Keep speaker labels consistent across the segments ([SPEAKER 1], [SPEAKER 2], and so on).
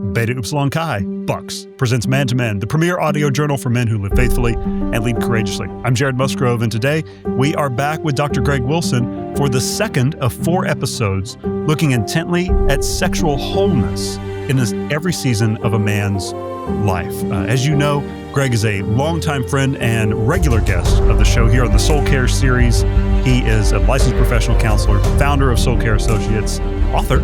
[SPEAKER 1] Beta Upsilon Chi, Bucks, presents Man to Men, the premier audio journal for men who live faithfully and lead courageously. I'm Jared Musgrove, and today we are back with Dr. Greg Wilson for the second of 4 episodes looking intently at sexual wholeness in every season of a man's life. As you know, Greg is a longtime friend and regular guest of the show here on the Soul Care series. He is a licensed professional counselor, founder of Soul Care Associates, author,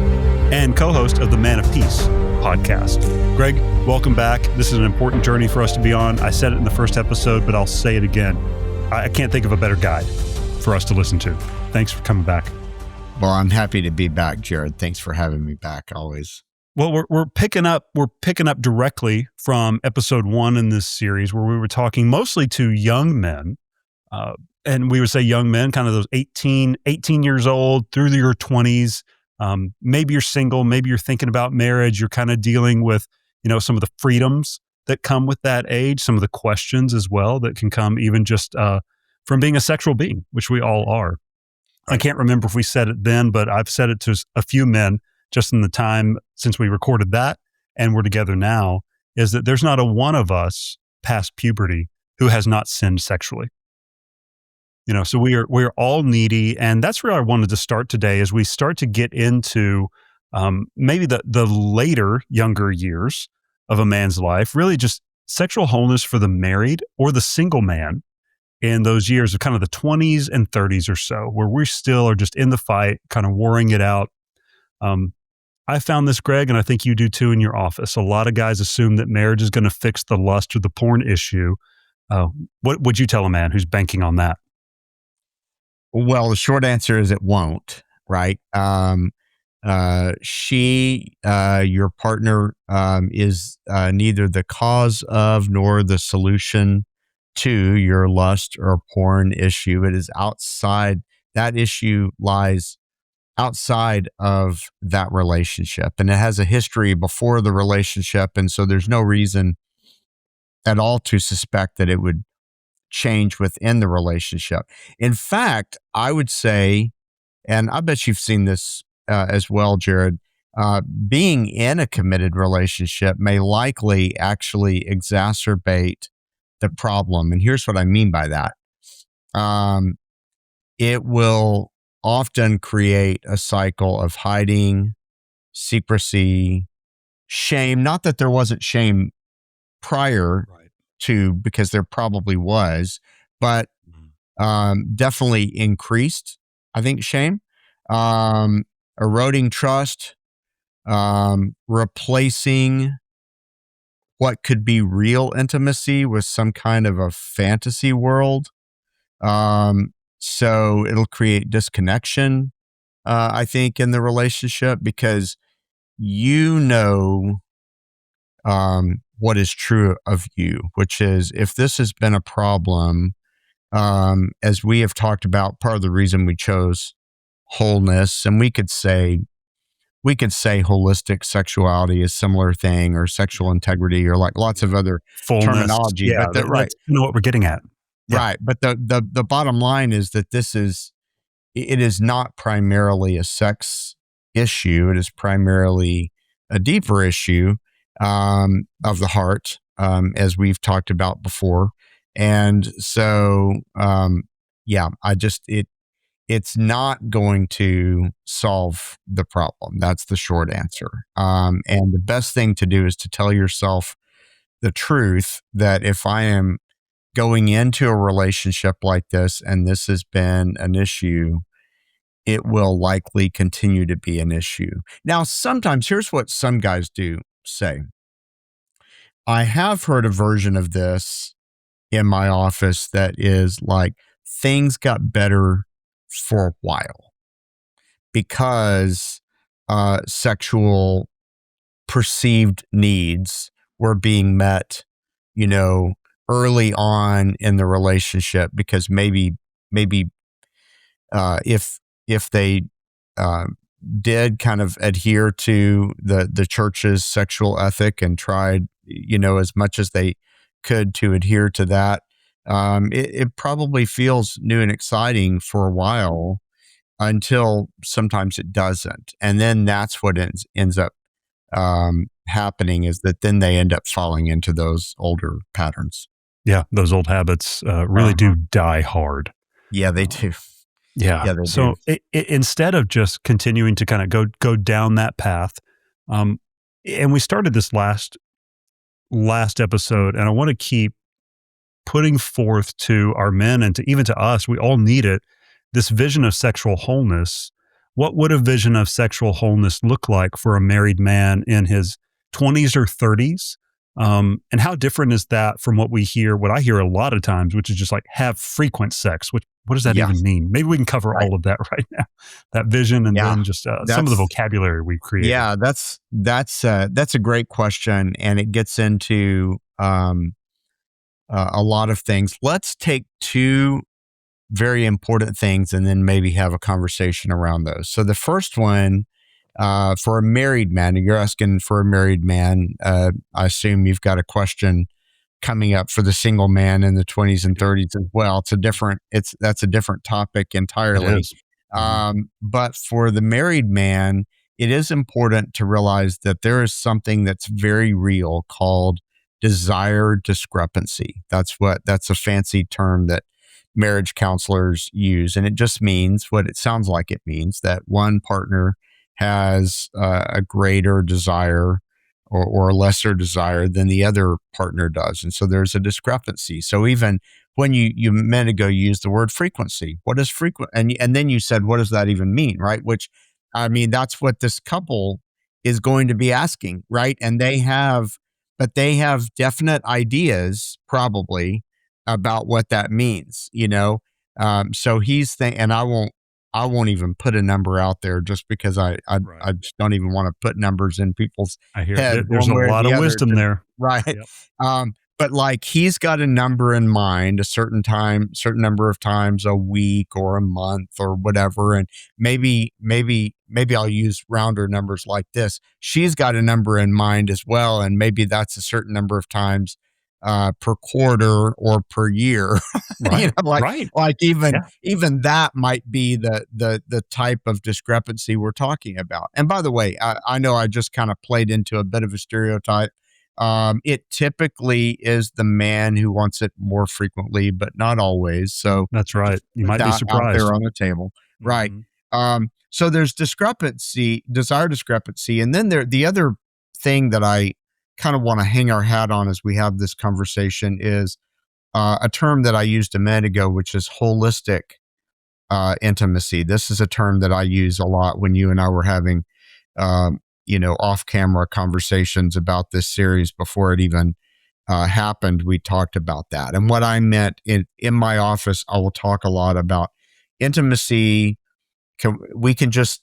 [SPEAKER 1] and co-host of the Man of Peace podcast. Greg, welcome back. This is an important journey for us to be on. I said it in the first episode, but I'll say it again. I can't think of a better guide for us to listen to. Thanks for coming back.
[SPEAKER 2] Well, I'm happy to be back, Jared. Thanks for having me back always.
[SPEAKER 1] Well, we're picking up directly from episode 1 in this series, where we were talking mostly to young men, and we would say young men, kind of those 18 years old through your 20s. Maybe you're single, maybe you're thinking about marriage. You're kind of dealing with, some of the freedoms that come with that age, some of the questions as well that can come even just from being a sexual being, which we all are. I can't remember if we said it then, but I've said it to a few men just in the time since we recorded that and we're together now, is that there's not a one of us past puberty who has not sinned sexually. So we're all needy, and that's where I wanted to start today as we start to get into maybe the later, younger years of a man's life, really just sexual wholeness for the married or the single man in those years of kind of the 20s and 30s or so, where we still are just in the fight, kind of warring it out. I found this, Greg, and I think you do too in your office. A lot of guys assume that marriage is going to fix the lust or the porn issue. What would you tell a man who's banking on that?
[SPEAKER 2] Well, the short answer is it won't, right? Your partner, is neither the cause of nor the solution to your lust or porn issue. It is outside. That issue lies outside of that relationship, and it has a history before the relationship. And so there's no reason at all to suspect that it would change within the relationship. In fact, I would say, and I bet you've seen this as well, Jared, being in a committed relationship may likely actually exacerbate the problem. And here's what I mean by that. It will often create a cycle of hiding, secrecy, shame. Not that there wasn't shame prior to, because there probably was, but definitely increased, I think, shame, eroding trust, replacing what could be real intimacy with some kind of a fantasy world. So it'll create disconnection, I think, in the relationship, because what is true of you, which is, if this has been a problem, as we have talked about, part of the reason we chose wholeness, and we could say holistic sexuality is a similar thing, or sexual integrity, or like lots of other
[SPEAKER 1] Fullness,
[SPEAKER 2] terminology.
[SPEAKER 1] Yeah,
[SPEAKER 2] but
[SPEAKER 1] that's what we're getting at. Yeah.
[SPEAKER 2] Right. But the bottom line is that it is not primarily a sex issue. It is primarily a deeper issue of the heart, as we've talked about before. And so, it's not going to solve the problem. That's the short answer. And the best thing to do is to tell yourself the truth, that if I am going into a relationship like this and this has been an issue, it will likely continue to be an issue. Now, sometimes, here's what some guys do say. I have heard a version of this in my office that is like, things got better for a while because sexual perceived needs were being met, early on in the relationship, because maybe if they did kind of adhere to the church's sexual ethic and tried, as much as they could to adhere to that, it probably feels new and exciting for a while, until sometimes it doesn't. And then that's what ends up happening is that then they end up falling into those older patterns.
[SPEAKER 1] Yeah, those old habits really
[SPEAKER 2] Uh-huh.
[SPEAKER 1] do die hard.
[SPEAKER 2] Yeah, they
[SPEAKER 1] Um,
[SPEAKER 2] do.
[SPEAKER 1] yeah.
[SPEAKER 2] Yeah, they do.
[SPEAKER 1] So instead of just continuing to kind of go down that path, um, and we started this last episode, and I want to keep putting forth to our men and to even to us, we all need it, this vision of sexual wholeness. What would a vision of sexual wholeness look like for a married man in his 20s or 30s? And how different is that from what I hear a lot of times, which is just like have frequent sex, which what does that
[SPEAKER 2] Yeah,
[SPEAKER 1] even mean? Maybe we can cover
[SPEAKER 2] right.
[SPEAKER 1] all of that right now, that vision, and
[SPEAKER 2] Yeah.
[SPEAKER 1] then just some of the
[SPEAKER 2] That's
[SPEAKER 1] vocabulary we've created.
[SPEAKER 2] yeah, that's a great question, and it gets into a lot of things. Let's take two very important things and then maybe have a conversation around those. So the first one, for a married man, you're asking for a married man. I assume you've got a question coming up for the single man in the 20s and 30s as well. That's a different topic
[SPEAKER 1] It
[SPEAKER 2] entirely.
[SPEAKER 1] is. Mhm.
[SPEAKER 2] But for the married man, it is important to realize that there is something that's very real called desire discrepancy. That's a fancy term that marriage counselors use. And it just means what it sounds like it means, that one partner has a greater desire or a lesser desire than the other partner does. And so there's a discrepancy. So even when you a minute ago you used the word frequency, what is frequent? And then you said, what does that even mean? Right. Which, I mean, that's what this couple is going to be asking. Right. But they have definite ideas probably about what that means, you know? So he's thinking, and I won't even put a number out there just because
[SPEAKER 1] Right.
[SPEAKER 2] I just don't even want to put numbers in people's
[SPEAKER 1] I hear
[SPEAKER 2] head
[SPEAKER 1] there's
[SPEAKER 2] one
[SPEAKER 1] a
[SPEAKER 2] way or
[SPEAKER 1] lot
[SPEAKER 2] the
[SPEAKER 1] of
[SPEAKER 2] other.
[SPEAKER 1] wisdom there.
[SPEAKER 2] Right.
[SPEAKER 1] Yep.
[SPEAKER 2] But like he's got a number in mind, a certain number of times a week or a month or whatever. And maybe I'll use rounder numbers like this. She's got a number in mind as well. And maybe that's a certain number of times per quarter or per year. You
[SPEAKER 1] Right.
[SPEAKER 2] know,
[SPEAKER 1] Right.
[SPEAKER 2] like even
[SPEAKER 1] Yeah.
[SPEAKER 2] even that might be the type of discrepancy we're talking about. And by the way, I know I just kind of played into a bit of a stereotype. It typically is the man who wants it more frequently, but not always. So
[SPEAKER 1] That's right.
[SPEAKER 2] just
[SPEAKER 1] You
[SPEAKER 2] put
[SPEAKER 1] might be
[SPEAKER 2] that out there
[SPEAKER 1] surprised.
[SPEAKER 2] on the table. Right.
[SPEAKER 1] Mhm.
[SPEAKER 2] So there's desire discrepancy. And then the other thing that I kind of want to hang our hat on as we have this conversation is a term that I used a minute ago, which is holistic intimacy. This is a term that I use a lot when you and I were having, off camera conversations about this series before it even happened. We talked about that. And what I meant in my office, I will talk a lot about intimacy. We can just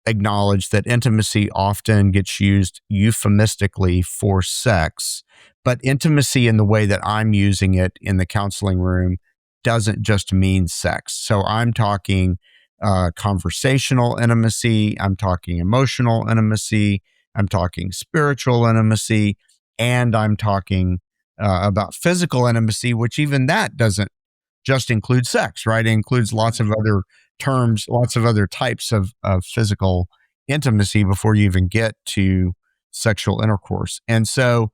[SPEAKER 2] acknowledge that intimacy often gets used euphemistically for sex, but intimacy in the way that I'm using it in the counseling room doesn't just mean sex. So I'm talking conversational intimacy, I'm talking emotional intimacy, I'm talking spiritual intimacy, and I'm talking about physical intimacy, which even that doesn't just include sex, right? It includes lots of other terms, lots of other types of physical intimacy before you even get to sexual intercourse. And so,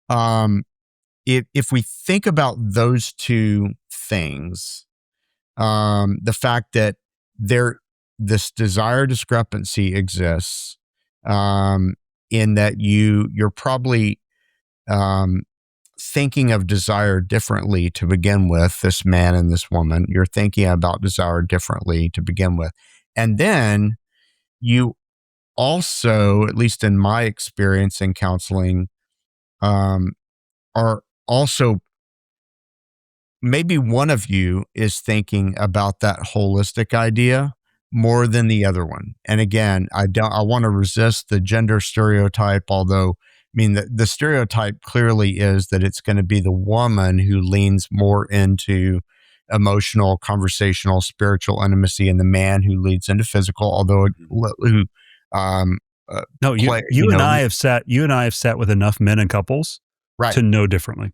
[SPEAKER 2] um, if we think about those two things, the fact that there this desire discrepancy exists, in that you're probably um, thinking of desire differently to begin with, this man and this woman. You're thinking about desire differently to begin with. And then you also, at least in my experience in counseling, um, are also maybe one of you is thinking about that holistic idea more than the other one. And again, I want to resist the gender stereotype, although I mean the stereotype clearly is that it's going to be the woman who leans more into emotional, conversational, spiritual intimacy, and the man who leads into physical. Although who um, uh,
[SPEAKER 1] No,
[SPEAKER 2] play,
[SPEAKER 1] you and I have sat with enough men and couples
[SPEAKER 2] right.
[SPEAKER 1] to know differently,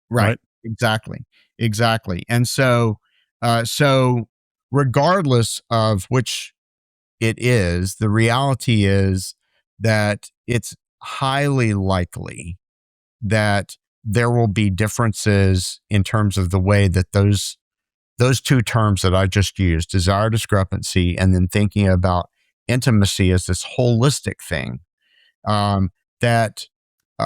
[SPEAKER 2] Right.
[SPEAKER 1] right?
[SPEAKER 2] Exactly. Exactly. And so regardless of which it is, the reality is that highly likely that there will be differences in terms of the way that those two terms that I just used, desire discrepancy, and then thinking about intimacy as this holistic thing, that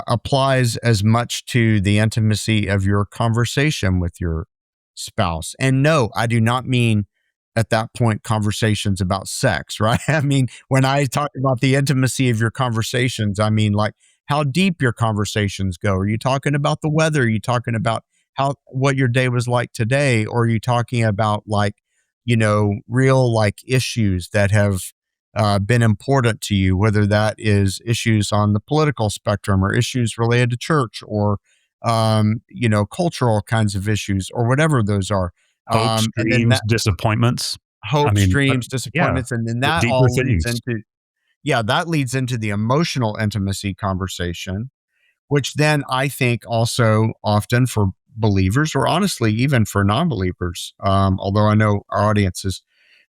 [SPEAKER 2] applies as much to the intimacy of your conversation with your spouse. And no, I do not mean at that point conversations about sex, right? I mean, when I talk about the intimacy of your conversations, I mean like how deep your conversations go. Are you talking about the weather? Are you talking about what your day was like today? Or are you talking about like, real like issues that have been important to you, whether that is issues on the political spectrum or issues related to church or, cultural kinds of issues or whatever those are.
[SPEAKER 1] Hopes,
[SPEAKER 2] And then
[SPEAKER 1] dreams, disappointments. I
[SPEAKER 2] hopes,
[SPEAKER 1] mean,
[SPEAKER 2] dreams,
[SPEAKER 1] yeah,
[SPEAKER 2] disappointments, and then
[SPEAKER 1] the
[SPEAKER 2] that
[SPEAKER 1] deeper
[SPEAKER 2] all leads
[SPEAKER 1] things.
[SPEAKER 2] into, yeah, that leads into the emotional intimacy conversation, which then I think also often for believers or honestly even for non-believers, although I know our audience is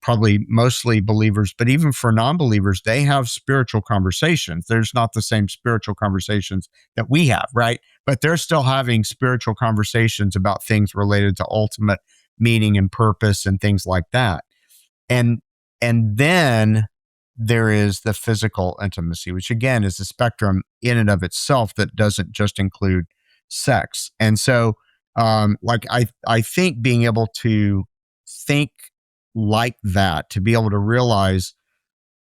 [SPEAKER 2] probably mostly believers, but even for non-believers, they have spiritual conversations. There's not the same spiritual conversations that we have, right? But they're still having spiritual conversations about things related to ultimate meaning and purpose and things like that. And then there is the physical intimacy, which again is a spectrum in and of itself that doesn't just include sex. And so I think being able to think like that, to be able to realize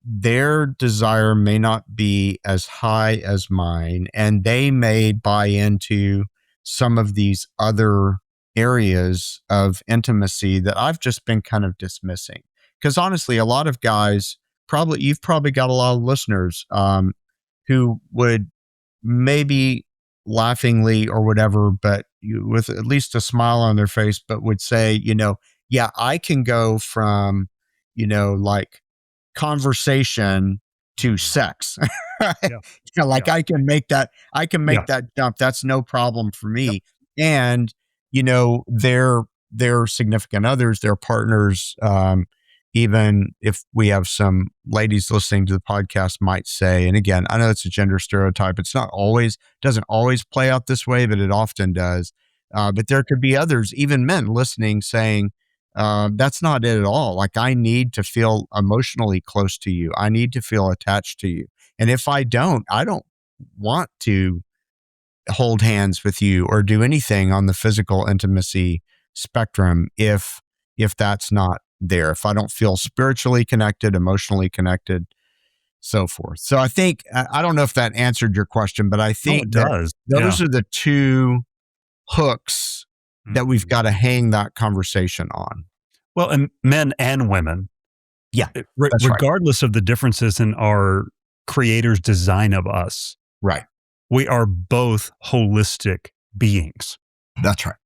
[SPEAKER 2] their desire may not be as high as mine, and they may buy into some of these other areas of intimacy that I've just been kind of dismissing. Because honestly, a lot of guys, you've probably got a lot of listeners who would maybe laughingly or whatever, but with at least a smile on their face, but would say, yeah, I can go from, like conversation to sex.
[SPEAKER 1] Yeah.
[SPEAKER 2] Like
[SPEAKER 1] Yeah.
[SPEAKER 2] I can
[SPEAKER 1] Yeah.
[SPEAKER 2] make that jump. That's no problem for
[SPEAKER 1] Yep.
[SPEAKER 2] me. And, their significant others, their partners, even if we have some ladies listening to the podcast might say, and again, I know it's a gender stereotype. It's not always, doesn't always play out this way, but it often does. But there could be others, even men listening saying, that's not it at all. Like I need to feel emotionally close to you. I need to feel attached to you. And if I don't want to hold hands with you or do anything on the physical intimacy spectrum if that's not there, if I don't feel spiritually connected, emotionally connected, so forth. So I think I don't know if that answered your question, but I
[SPEAKER 1] No, it
[SPEAKER 2] think that
[SPEAKER 1] does. Yeah.
[SPEAKER 2] those are the two hooks that we've
[SPEAKER 1] Mhm.
[SPEAKER 2] got to hang that conversation on.
[SPEAKER 1] Well, and men and women,
[SPEAKER 2] Yeah, that's right.
[SPEAKER 1] regardless of the differences in our creator's design of us,
[SPEAKER 2] Right.
[SPEAKER 1] we are both holistic beings.
[SPEAKER 2] That's right.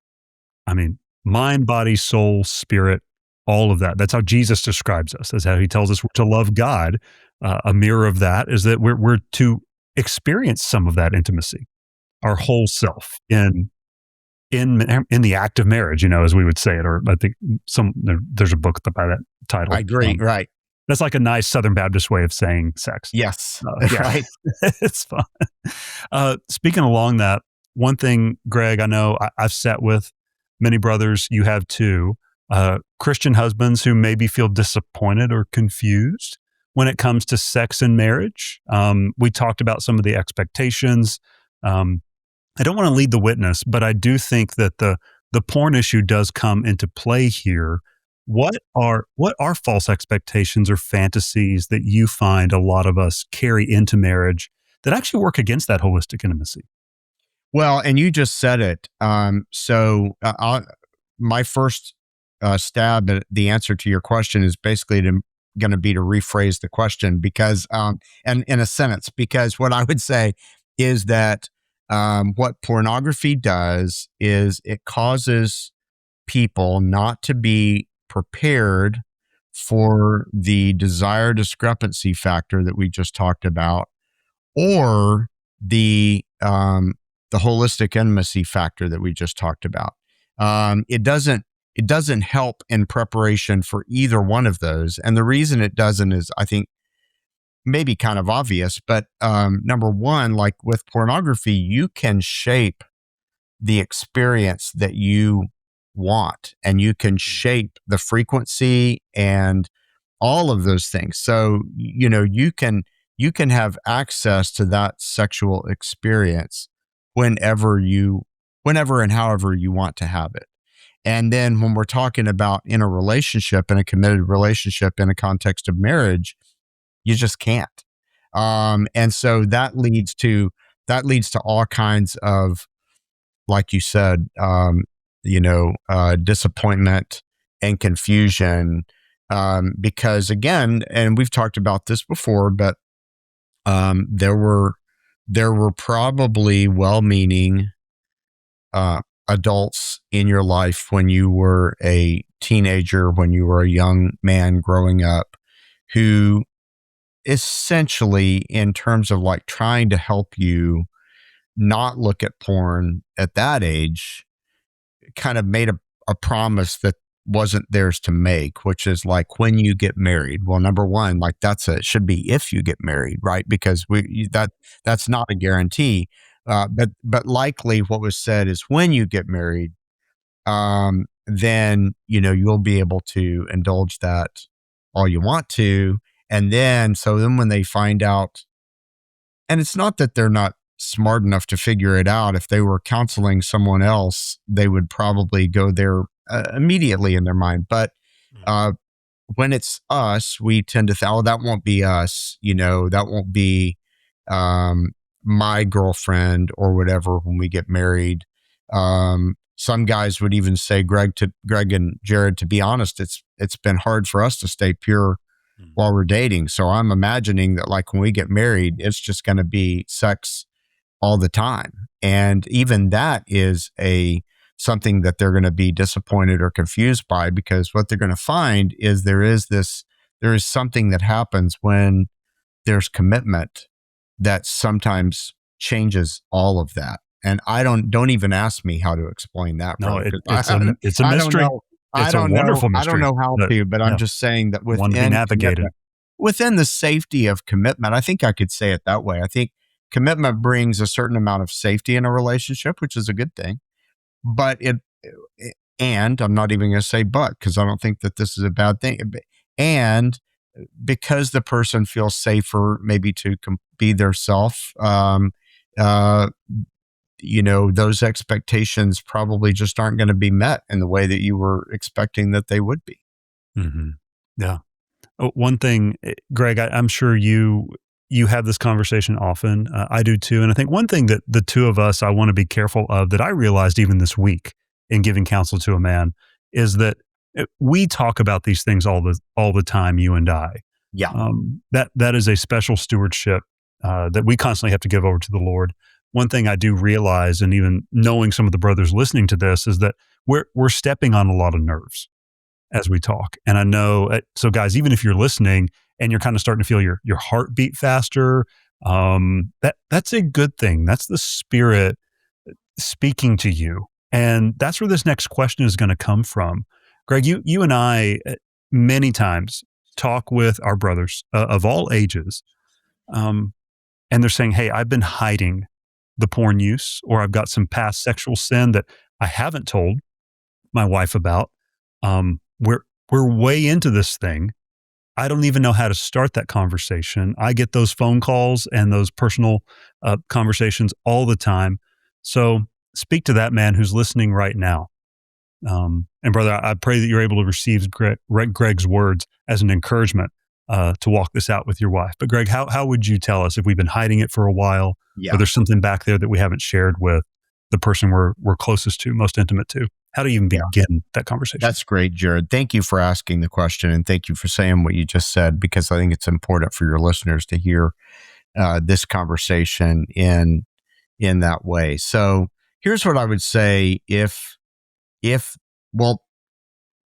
[SPEAKER 1] I mean, mind, body, soul, spirit, all of that. That's how Jesus describes us. That's how he tells us we're to love God. A mirror of that is that we're to experience some of that intimacy, our whole self in the act of marriage, as we would say it. Or I think there's a book by that title.
[SPEAKER 2] I agree. Right.
[SPEAKER 1] That's like a nice Southern Baptist way of saying sex.
[SPEAKER 2] Yes.
[SPEAKER 1] Yeah,
[SPEAKER 2] Right.
[SPEAKER 1] it's fun. Speaking along that, one thing, Greg, I know I've sat with many brothers, you have too, Christian husbands who maybe feel disappointed or confused when it comes to sex and marriage. We talked about some of the expectations. I don't want to lead the witness, but I do think that the porn issue does come into play here. What are false expectations or fantasies that you find a lot of us carry into marriage that actually work against that holistic intimacy?
[SPEAKER 2] Well, and you just said it. My first stab at the answer to your question is basically going to be to rephrase the question because, and in a sentence, because what I would say is that what pornography does is it causes people not to be prepared for the desire discrepancy factor that we just talked about, or the holistic intimacy factor that we just talked about. It doesn't help in preparation for either one of those, and the reason it doesn't is I think maybe kind of obvious, but number one, like with pornography, you can shape the experience that you want, and you can shape the frequency and all of those things. So, you can have access to that sexual experience whenever whenever and however you want to have it. And then when we're talking about in a relationship, in a committed relationship, in a context of marriage, you just can't. And so that leads to all kinds of, like you said, disappointment and confusion. Because again, and we've talked about this before, but there were probably well-meaning adults in your life when you were a teenager, when you were a young man growing up, who essentially, in terms of like trying to help you not look at porn at that age, kind of made a promise that wasn't theirs to make, which is like, when you get married. Well, number one, like it should be if you get married, right? Because that's not a guarantee. But likely what was said is, when you get married, then you'll be able to indulge that all you want to. And then when they find out, and it's not that they're not smart enough to figure it out. If they were counseling someone else, they would probably go there immediately in their mind. But when it's us, we tend to think, oh, that won't be us. That won't be my girlfriend or whatever when we get married. Some guys would even say, Greg and Jared, to be honest, it's been hard for us to stay pure while we're dating. So I'm imagining that, like, when we get married, it's just going to be sex all the time. And even that is something that they're going to be disappointed or confused by, because what they're going to find is there is something that happens when there's commitment that sometimes changes all of that. And don't even ask me how to explain that.
[SPEAKER 1] No,
[SPEAKER 2] brother,
[SPEAKER 1] it's a mystery. It's a wonderful mystery.
[SPEAKER 2] I don't know how to, but I'm just saying that within the safety of commitment, I think I could say it that way. I think commitment brings a certain amount of safety in a relationship, which is a good thing. But and I'm not even going to say but, because I don't think that this is a bad thing. And because the person feels safer, maybe to be their self, those expectations probably just aren't going to be met in the way that you were expecting that they would be.
[SPEAKER 1] Mm-hmm. Yeah. One thing, Greg, I'm sure you have this conversation often. I do too. And I think one thing that the two of us, I want to be careful of, that I realized even this week in giving counsel to a man, is that we talk about these things all the time, you and I.
[SPEAKER 2] Yeah.
[SPEAKER 1] That is a special stewardship that we constantly have to give over to the Lord. One thing I do realize, and even knowing some of the brothers listening to this, is that we're stepping on a lot of nerves as we talk. And I know, so guys, even if you're listening and you're kind of starting to feel your heart beat faster, that's a good thing. That's the Spirit speaking to you. And that's where this next question is going to come from. Greg, you and I many times talk with our brothers of all ages, and they're saying, hey, I've been hiding the porn use, or I've got some past sexual sin that I haven't told my wife about. We're way into this thing. I don't even know how to start that conversation. I get those phone calls and those personal conversations all the time. So speak to that man who's listening right now. And brother, I pray that you're able to receive Greg's words as an encouragement to walk this out with your wife. But Greg, how would you tell us if we've been hiding it for a while, or there's something back there that we haven't shared with the person we're closest to, most intimate to? How do you even begin that conversation?
[SPEAKER 2] That's great, Jared. Thank you for asking the question, and thank you for saying what you just said, because I think it's important for your listeners to hear this conversation in that way. So here's what I would say. Well,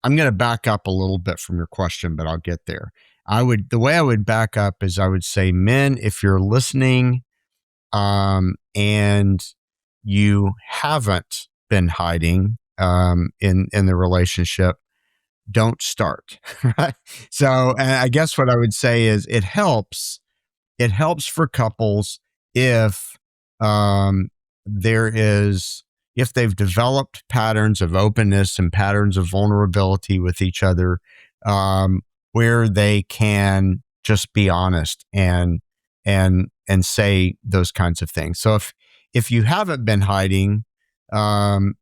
[SPEAKER 2] I'm going to back up a little bit from your question, but I'll get there. The way I would back up is, I would say, men, if you're listening, and you haven't been hiding in the relationship, don't start. Right? So, and I guess what I would say is, it helps it helps for couples if um, there is if they've developed patterns of openness and patterns of vulnerability with each other, where they can just be honest and say those kinds of things. So if you haven't been hiding, and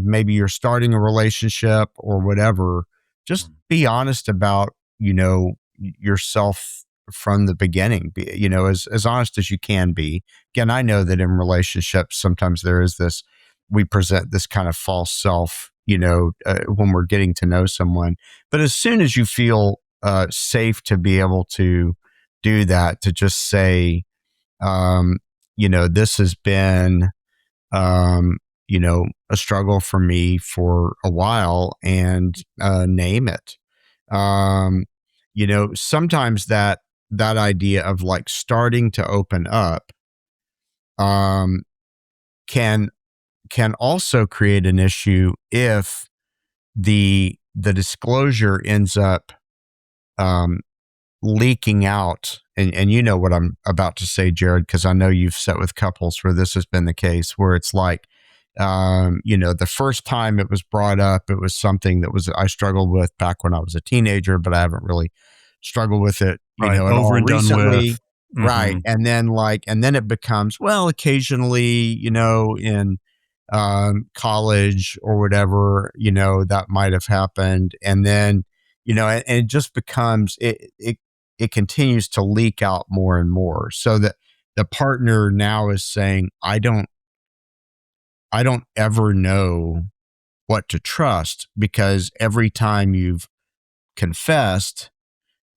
[SPEAKER 2] maybe you're starting a relationship or whatever, just be honest about, yourself from the beginning. Be, as honest as you can be. Again, I know that in relationships, sometimes there is this, we present this kind of false self, when we're getting to know someone. But as soon as you feel safe to be able to do that, to just say, this has been, a struggle for me for a while, and name it. Sometimes that idea of like starting to open up um, can also create an issue if the disclosure ends up um, leaking out. And you know what I'm about to say, Jared, because I know you've sat with couples where this has been the case, where it's like, the first time it was brought up, it was something that I struggled with back when I was a teenager, but I haven't really struggled with it,
[SPEAKER 1] Right.
[SPEAKER 2] at
[SPEAKER 1] Over
[SPEAKER 2] all
[SPEAKER 1] and done with.
[SPEAKER 2] recently. Right.
[SPEAKER 1] Hmm.
[SPEAKER 2] And then it becomes, well, occasionally, in college or whatever, that might have happened. And then, and it just becomes, it continues to leak out more and more, so that the partner now is saying, I don't ever know what to trust, because every time you've confessed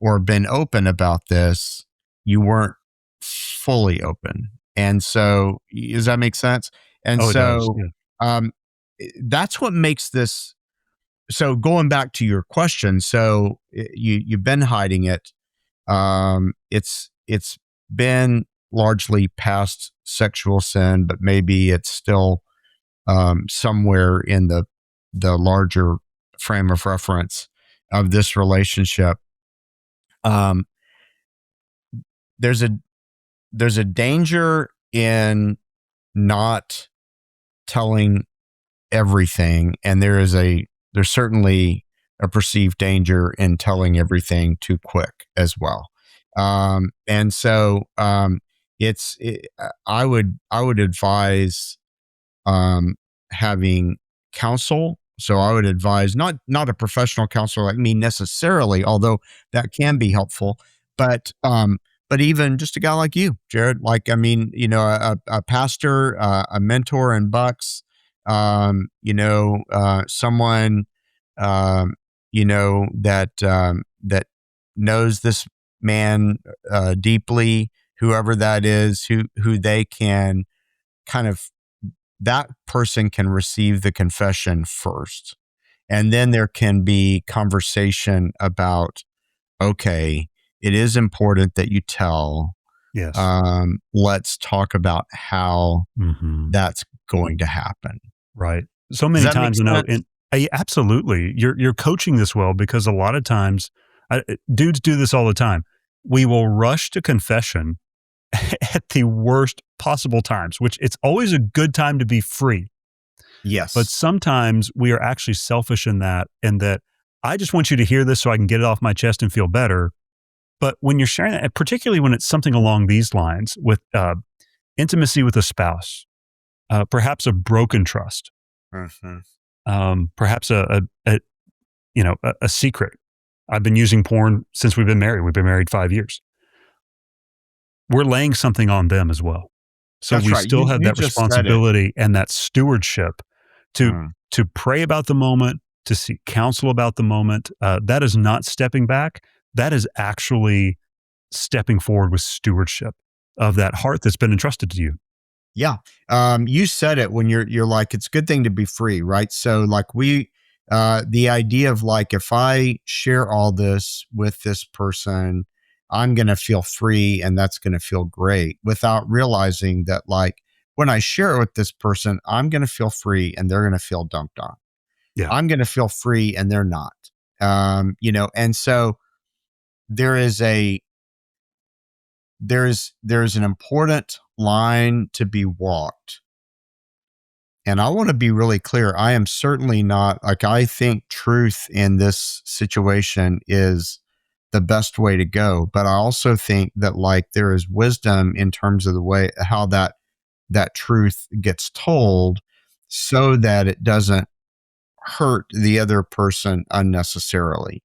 [SPEAKER 2] or been open about this, you weren't fully open. And so, does that make sense? And
[SPEAKER 1] Oh, it does.
[SPEAKER 2] so,
[SPEAKER 1] Yeah.
[SPEAKER 2] um, that's what makes this. So, going back to your question, so you've been hiding it. It's been largely past sexual sin, but maybe it's still somewhere in the larger frame of reference of this relationship. Um, there's a there's a danger in not telling everything, and there's certainly a perceived danger in telling everything too quick as well. And so, I would advise having counsel. So I would advise not a professional counselor like me necessarily, although that can be helpful, but even just a guy like you, Jared. Like, I mean, a pastor, a mentor in Bucks, someone, that knows this man deeply, whoever that is, who they can kind of, that person can receive the confession first. And then there can be conversation about, okay, it is important that you tell.
[SPEAKER 1] Yes.
[SPEAKER 2] Let's talk about how
[SPEAKER 1] Hmm.
[SPEAKER 2] that's going to happen.
[SPEAKER 1] Right. So
[SPEAKER 2] Does
[SPEAKER 1] many
[SPEAKER 2] that make
[SPEAKER 1] times,
[SPEAKER 2] sense?
[SPEAKER 1] and absolutely, you're coaching this well, because a lot of times, dudes do this all the time. We will rush to confession at the worst possible times, which it's always a good time to be free. But
[SPEAKER 2] Yes.
[SPEAKER 1] sometimes we are actually selfish in that, and that I just want you to hear this so I can get it off my chest and feel better. But when you're sharing that, particularly when it's something along these lines with intimacy with a spouse, perhaps a broken trust,
[SPEAKER 2] Mhm.
[SPEAKER 1] perhaps a secret. I've been using porn since we've been married. We've been married 5 years. We're laying something on them as well. So
[SPEAKER 2] That's
[SPEAKER 1] we
[SPEAKER 2] right.
[SPEAKER 1] still have
[SPEAKER 2] You
[SPEAKER 1] that
[SPEAKER 2] just said it.
[SPEAKER 1] responsibility and that stewardship to
[SPEAKER 2] Mm.
[SPEAKER 1] pray about the moment, to seek counsel about the moment. That is not stepping back. That is actually stepping forward with stewardship of that heart that's been entrusted to you.
[SPEAKER 2] Yeah. You said it when you're like, it's a good thing to be free, right? So like the idea of like, if I share all this with this person, I'm going to feel free, and that's going to feel great, without realizing that, like, when I share it with this person, I'm going to feel free and they're going to feel dumped on.
[SPEAKER 1] Yeah.
[SPEAKER 2] I'm going to feel free and they're not. And so there is there's an important line to be walked. And I want to be really clear. I am certainly not like, I think truth in this situation is the best way to go. But I also think that like there is wisdom in terms of the way how that truth gets told so that it doesn't hurt the other person unnecessarily.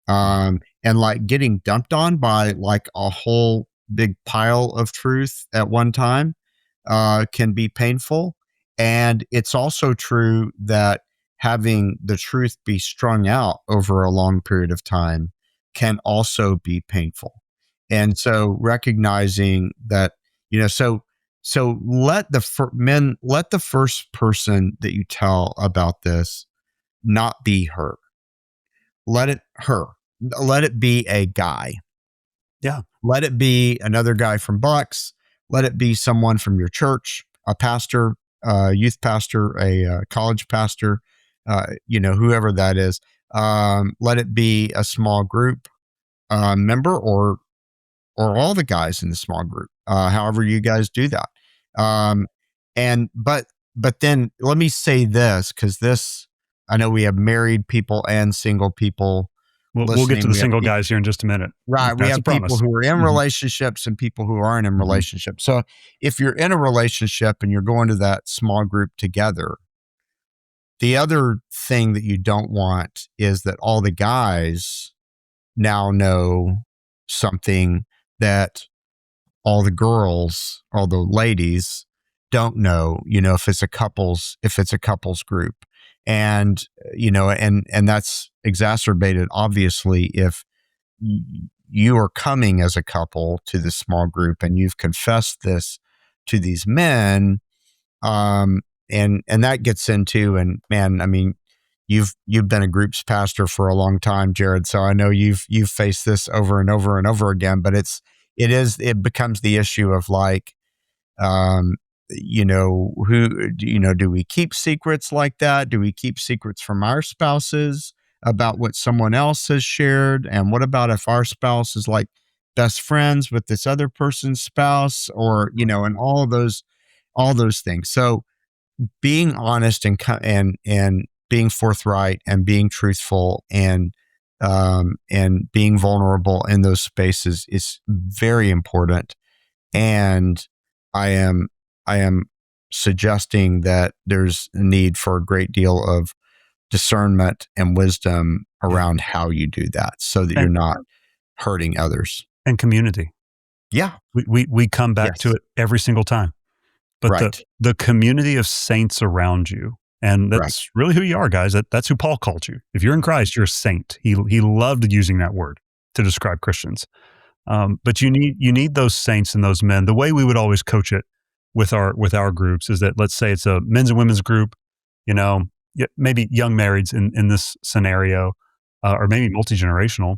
[SPEAKER 2] And like getting dumped on by like a whole big pile of truth at one time can be painful. And it's also true that having the truth be strung out over a long period of time can also be painful. And so recognizing that, so let men, let the first person that you tell about this not be her. Let it her. Let it be a guy.
[SPEAKER 1] Yeah.
[SPEAKER 2] Let it be another guy from Bucks. Let it be someone from your church, a pastor, a youth pastor, a college pastor, whoever that is. Let it be a small group member or all the guys in the small group, however you guys do that. But then let me say this, because this, I know we have married people and single people
[SPEAKER 1] We'll get to
[SPEAKER 2] listening.
[SPEAKER 1] the
[SPEAKER 2] We have
[SPEAKER 1] single
[SPEAKER 2] people,
[SPEAKER 1] guys here in just a minute.
[SPEAKER 2] right? We
[SPEAKER 1] That's a
[SPEAKER 2] have people
[SPEAKER 1] promise.
[SPEAKER 2] who are in
[SPEAKER 1] Mhm.
[SPEAKER 2] relationships and people who aren't in
[SPEAKER 1] Mhm.
[SPEAKER 2] relationships. So if you're in a relationship and you're going to that small group together, the other thing that you don't want is that all the guys now know something that all the girls, all the ladies don't know, if it's a couples group. And, and that's exacerbated, obviously, if you are coming as a couple to this small group and you've confessed this to these men. And that gets into, and man, I mean, you've been a groups pastor for a long time, Jared. So I know you've faced this over and over and over again, but it becomes the issue of like, um, do we keep secrets like that? Do we keep secrets from our spouses about what someone else has shared? And what about if our spouse is like best friends with this other person's spouse, or, and all those things. So being honest and being forthright and being truthful and being vulnerable in those spaces is very important. And I am suggesting that there's a need for a great deal of discernment and wisdom around how you do that so that you're not hurting others.
[SPEAKER 1] And community.
[SPEAKER 2] Yeah.
[SPEAKER 1] We come back to
[SPEAKER 2] Yes.
[SPEAKER 1] it every single time. But
[SPEAKER 2] Right.
[SPEAKER 1] the community of saints around you, and
[SPEAKER 2] Right.
[SPEAKER 1] that's really who you are, guys. That's who Paul called you. If you're in Christ, you're a saint. He loved using that word to describe Christians. But you need those saints and those men. The way we would always coach it with our groups is that, let's say it's a men's and women's group, maybe young marrieds in this scenario, or maybe multi-generational.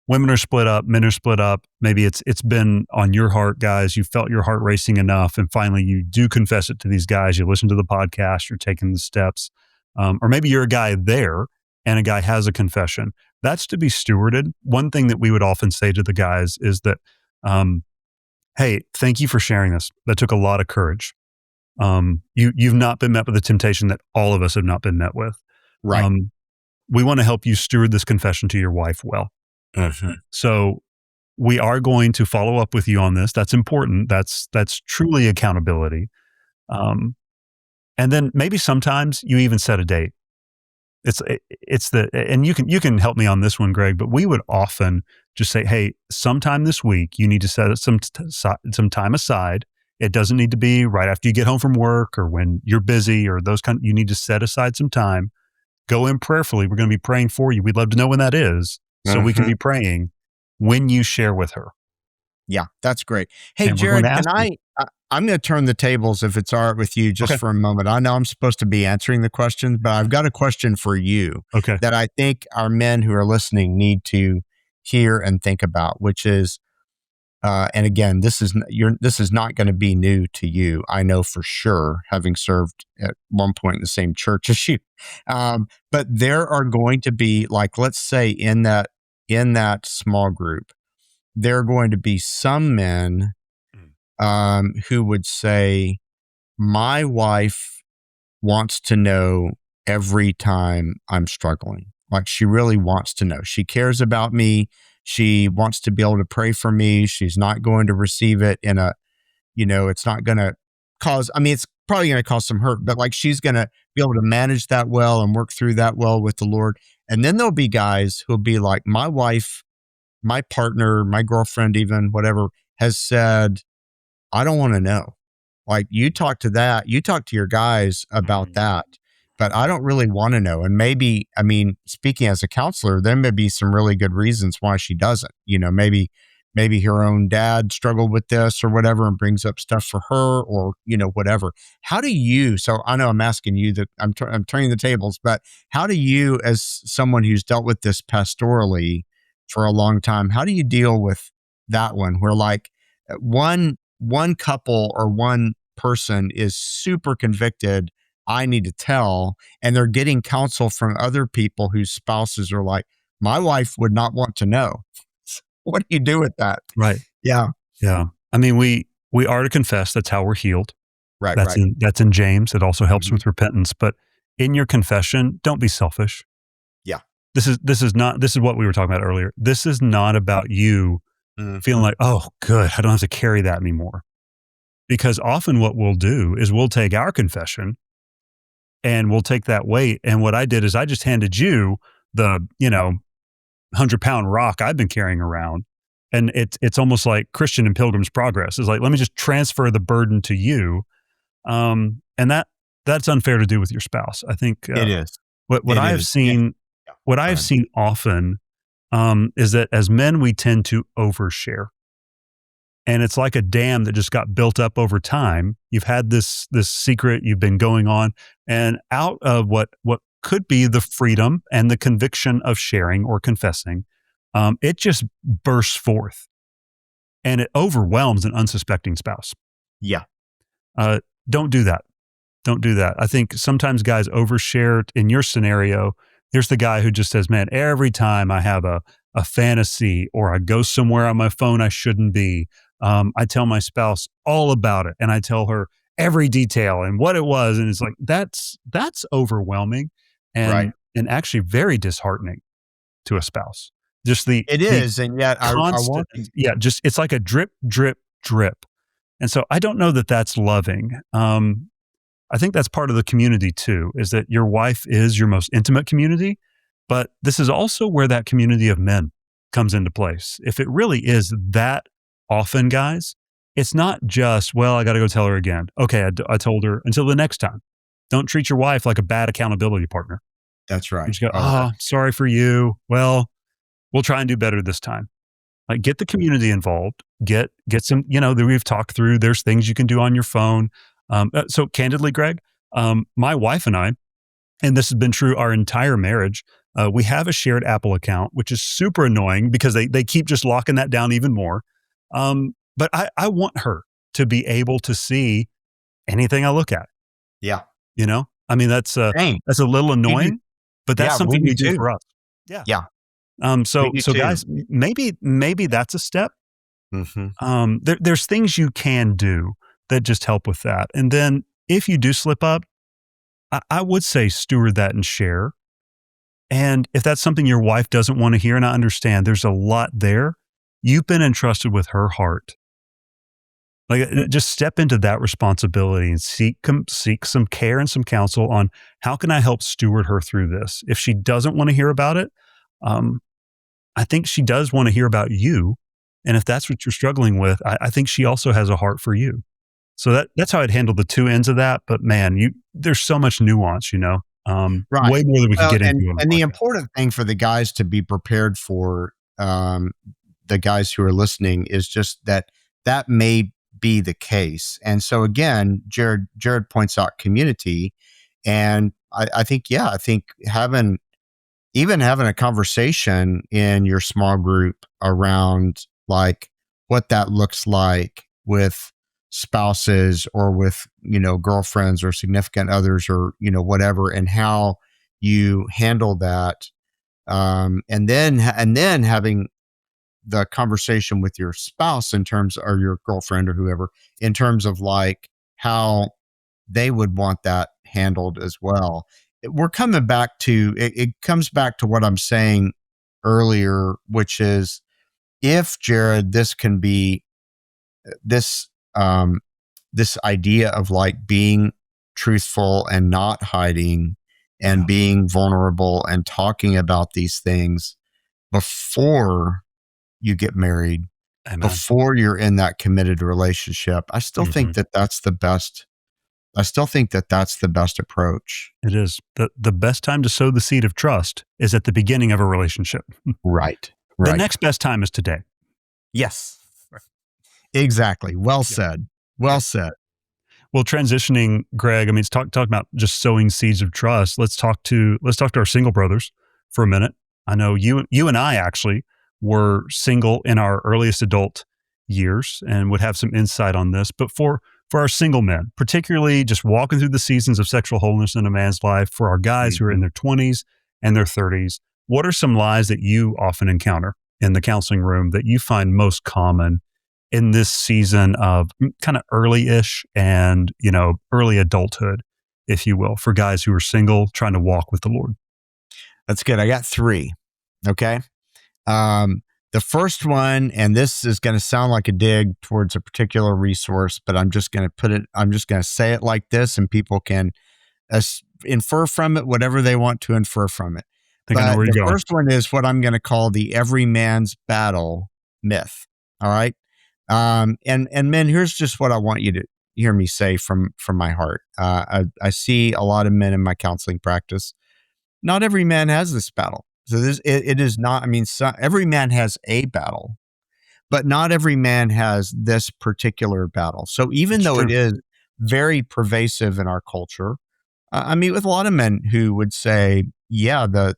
[SPEAKER 1] Women are split up, men are split up. Maybe it's been on your heart, guys. You felt your heart racing enough, and finally you do confess it to these guys. You listen to the podcast, you're taking the steps, or maybe you're a guy there and a guy has a confession. That's to be stewarded. One thing that we would often say to the guys is that, hey, thank you for sharing this. That took a lot of courage. You've not been met with the temptation that all of us have not been met with.
[SPEAKER 2] Right.
[SPEAKER 1] We want to help you steward this confession to your wife well.
[SPEAKER 2] Mm-hmm.
[SPEAKER 1] So we are going to follow up with you on this. That's important. That's truly accountability. And then maybe sometimes you even set a date. And you can help me on this one, Greg, but we would often just say, hey, sometime this week, you need to set some time aside. It doesn't need to be right after you get home from work or when you're busy or you need to set aside some time. Go in prayerfully. We're going to be praying for you. We'd love to know when that is so we can be praying when you share with her.
[SPEAKER 2] Yeah, that's great. Hey,
[SPEAKER 1] And we're going
[SPEAKER 2] Jared,
[SPEAKER 1] to ask you.
[SPEAKER 2] I'm going to turn the tables if it's all right with you just
[SPEAKER 1] Okay.
[SPEAKER 2] for a moment. I know I'm supposed to be answering the questions, but I've got a question for you
[SPEAKER 1] Okay.
[SPEAKER 2] that I think our men who are listening need to hear and think about, which is, and again, this is not going to be new to you. I know for sure, having served at one point in the same church as you. But there are going to be, like, let's say in that small group, there are going to be some men who would say, my wife wants to know every time I'm struggling. Like, she really wants to know. She cares about me. She wants to be able to pray for me. She's not going to receive it in a, it's not going to cause, I mean, it's probably going to cause some hurt, but like, she's going to be able to manage that well and work through that well with the Lord. And then there'll be guys who'll be like, my wife, my partner, my girlfriend, even whatever, has said, I don't want to know. Like, you talk to your guys about that, but I don't really want to know. And maybe, I mean, speaking as a counselor, there may be some really good reasons why she doesn't. Maybe her own dad struggled with this or whatever and brings up stuff for her, or, whatever. How do you, so I know I'm asking you that I'm turning the tables, but how do you, as someone who's dealt with this pastorally for a long time, how do you deal with that one where like one couple or one person is super convicted, I need to tell, and they're getting counsel from other people whose spouses are like, my wife would not want to know. What do you do with that?
[SPEAKER 1] Right.
[SPEAKER 2] Yeah.
[SPEAKER 1] Yeah. I mean, we are to confess. That's how we're healed.
[SPEAKER 2] Right.
[SPEAKER 1] That's in James. It also helps
[SPEAKER 2] Mhm.
[SPEAKER 1] with repentance. But in your confession, don't be selfish.
[SPEAKER 2] Yeah.
[SPEAKER 1] This is what we were talking about earlier. This is not about you feeling like, oh, good, I don't have to carry that anymore. Because often what we'll do is we'll take our confession and we'll take that weight. And what I did is I just handed you the, 100-pound rock I've been carrying around. And it's almost like Christian in Pilgrim's Progress. It's like, let me just transfer the burden to you. And that's unfair to do with your spouse. I think
[SPEAKER 2] It is.
[SPEAKER 1] what
[SPEAKER 2] It
[SPEAKER 1] I have
[SPEAKER 2] is.
[SPEAKER 1] seen,
[SPEAKER 2] Yeah.
[SPEAKER 1] what I have seen often is that as men, we tend to overshare. And it's like a dam that just got built up over time. You've had this secret you've been going on, and out of what could be the freedom and the conviction of sharing or confessing, it just bursts forth, and it overwhelms an unsuspecting spouse.
[SPEAKER 2] Yeah.
[SPEAKER 1] Don't do that. Don't do that. I think sometimes guys overshare. In your scenario, here's the guy who just says, man, every time I have a fantasy or I go somewhere on my phone I shouldn't be, I tell my spouse all about it, and I tell her every detail and what it was. And it's like, that's overwhelming
[SPEAKER 2] Right.
[SPEAKER 1] and actually very disheartening to a spouse. Just
[SPEAKER 2] It
[SPEAKER 1] the
[SPEAKER 2] is. And yet I
[SPEAKER 1] constant,
[SPEAKER 2] want to,
[SPEAKER 1] yeah, just, it's like a drip, drip, drip. And so I don't know that that's loving. I think that's part of the community too, is that your wife is your most intimate community, but this is also where that community of men comes into place. If it really is that often, guys, it's not just, well, I got to go tell her again. Okay, I told her, until the next time. Don't treat your wife like a bad accountability partner.
[SPEAKER 2] that's
[SPEAKER 1] You
[SPEAKER 2] right.
[SPEAKER 1] just go, oh, sorry for you. Well, we'll try and do better this time. Like, get the community involved. Get some, that we've talked through. There's things you can do on your phone. So candidly, Greg, my wife and I, and this has been true our entire marriage, we have a shared Apple account, which is super annoying because they keep just locking that down even more. But I want her to be able to see anything I look at.
[SPEAKER 2] Yeah.
[SPEAKER 1] I mean, that's a
[SPEAKER 2] Same.
[SPEAKER 1] little annoying, but that's
[SPEAKER 2] Yeah,
[SPEAKER 1] something
[SPEAKER 2] we
[SPEAKER 1] we
[SPEAKER 2] do
[SPEAKER 1] do
[SPEAKER 2] too.
[SPEAKER 1] for us. Yeah.
[SPEAKER 2] Yeah.
[SPEAKER 1] So
[SPEAKER 2] We do too.
[SPEAKER 1] guys, maybe that's a step.
[SPEAKER 2] Mhm.
[SPEAKER 1] There's things you can do that just help with that. And then if you do slip up, I would say steward that and share. And if that's something your wife doesn't want to hear, and I understand there's a lot there, you've been entrusted with her heart. Like, just step into that responsibility and seek some care and some counsel on how can I help steward her through this. If she doesn't want to hear about it, I think she does want to hear about you. And if that's what you're struggling with, I think she also has a heart for you. So that's how I'd handle the two ends of that. But man, there's so much nuance,
[SPEAKER 2] Right.
[SPEAKER 1] way more than we could
[SPEAKER 2] Well,
[SPEAKER 1] get into.
[SPEAKER 2] and the important thing for the guys to be prepared for, the guys who are listening, is just that may be the case. And so again, Jared points out community, and I think having a conversation in your small group around like what that looks like with spouses or with, girlfriends or significant others or, whatever, and how you handle that. And then having the conversation with your spouse in terms, or your girlfriend or whoever, in terms of like how they would want that handled as well. We're coming back to it comes back to what I'm saying earlier, which is, if Jared, this can be this this idea of like being truthful and not hiding and being vulnerable and talking about these things before you get married,
[SPEAKER 1] Amen.
[SPEAKER 2] before you're in that committed relationship, I still think that that's the best. I still think that that's the best approach.
[SPEAKER 1] It is. The best time to sow the seed of trust is at the beginning of a relationship.
[SPEAKER 2] Right.
[SPEAKER 1] The next best time is today.
[SPEAKER 2] Yes. Exactly. Well said. Well said.
[SPEAKER 1] Well, transitioning, Greg, I mean, it's talk about just sowing seeds of trust. Let's talk to our single brothers for a minute. I know you and I actually were single in our earliest adult years and would have some insight on this. But for our single men, particularly just walking through the seasons of sexual wholeness in a man's life, for our guys who are in their 20s and their 30s, what are some lies that you often encounter in the counseling room that you find most common in this season of kind of early-ish and, early adulthood, if you will, for guys who are single trying to walk with the Lord?
[SPEAKER 2] That's good. I got 3. Okay. The first one, and this is going to sound like a dig towards a particular resource, but I'm just going to say it like this, and people can infer from it whatever they want to infer from it.
[SPEAKER 1] I think I know where you're going.
[SPEAKER 2] The first one is what I'm going to call the every man's battle myth. All right. And men, here's just what I want you to hear me say from my heart. I see a lot of men in my counseling practice. Not every man has this battle. So it is not, every man has a battle, but not every man has this particular battle. So even though it is very pervasive in our culture, I meet with a lot of men who would say, yeah, the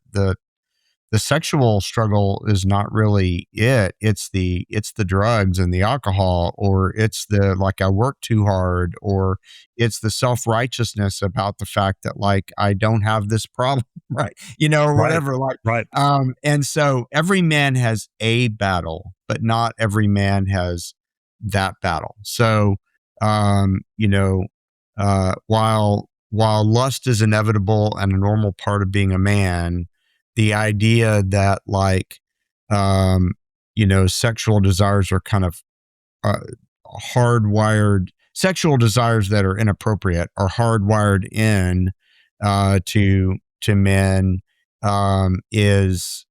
[SPEAKER 2] sexual struggle is not really it. It's the drugs and the alcohol, or it's the, like, I work too hard, or it's the self-righteousness about the fact that, like, I don't have this problem, right? Or whatever.
[SPEAKER 1] Right.
[SPEAKER 2] And so every man has a battle, but not every man has that battle. So, while lust is inevitable and a normal part of being a man, the idea that, like, sexual desires are kind of hardwired, sexual desires that are inappropriate are hardwired in to men, is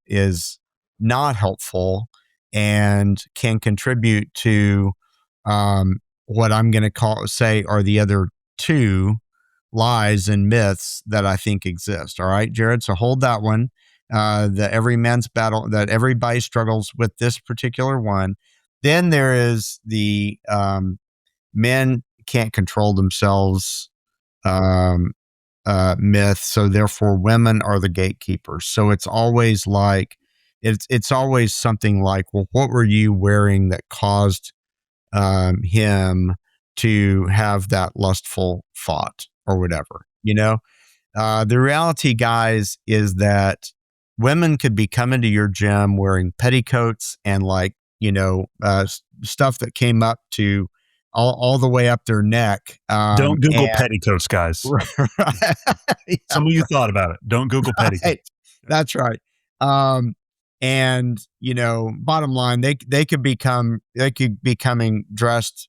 [SPEAKER 2] not helpful and can contribute to what I'm going to say are the other 2 lies and myths that I think exist. All right, Jared. So hold that one. The every man's battle, that everybody struggles with this particular one. Then there is the men can't control themselves myth. So therefore women are the gatekeepers. So it's always like, it's always something like, well, what were you wearing that caused him to have that lustful thought or whatever, the reality, guys, is that women could be coming to your gym wearing petticoats and, like, stuff that came up to all the way up their neck.
[SPEAKER 1] Don't Google petticoats, guys.
[SPEAKER 2] Yeah,
[SPEAKER 1] some of you thought about it. Don't Google petticoats.
[SPEAKER 2] That's right. And, bottom line, they could be coming dressed,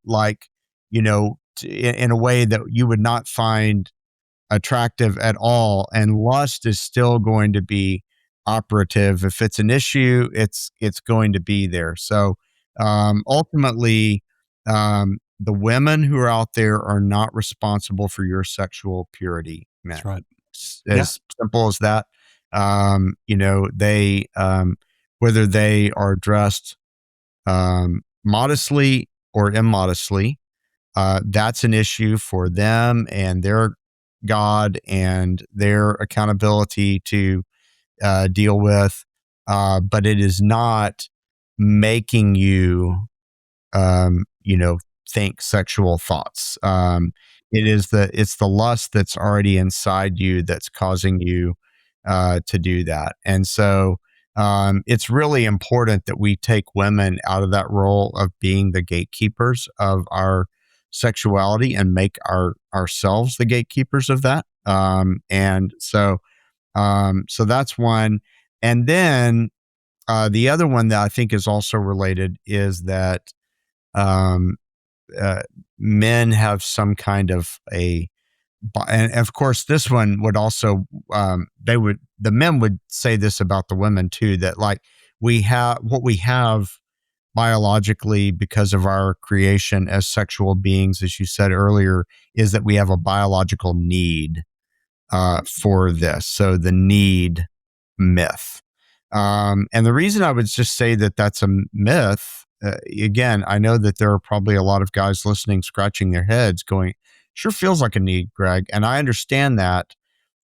[SPEAKER 2] like, in a way that you would not find attractive at all. And lust is still going to be operative. If it's an issue, it's going to be there. So, ultimately, the women who are out there are not responsible for your sexual purity, man.
[SPEAKER 1] That's right.
[SPEAKER 2] As simple as that. They, whether they are dressed modestly or immodestly, that's an issue for them and their God and their accountability to deal with. But it is not making you, think sexual thoughts. It's the lust that's already inside you that's causing you to do that. And so it's really important that we take women out of that role of being the gatekeepers of our sexuality and make ourselves the gatekeepers of that. So that's one. And then the other one that I think is also related is that um, men have some kind of and of course, this one would also, the men would say this about the women too, that like what we have biologically because of our creation as sexual beings, as you said earlier, is that we have a biological need for this. So the need myth. And the reason I would just say that that's a myth, again, I know that there are probably a lot of guys listening, scratching their heads going, sure feels like a need, Greg. And I understand that.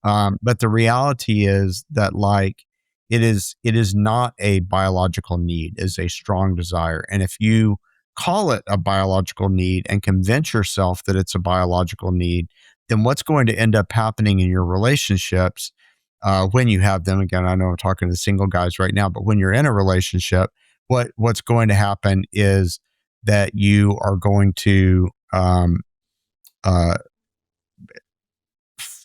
[SPEAKER 2] But the reality is that like it is not a biological need, it's a strong desire. And if you call it a biological need and convince yourself that it's a biological need, then what's going to end up happening in your relationships when you have them, again, I know I'm talking to single guys right now, but when you're in a relationship, what's going to happen is that you are going to uh,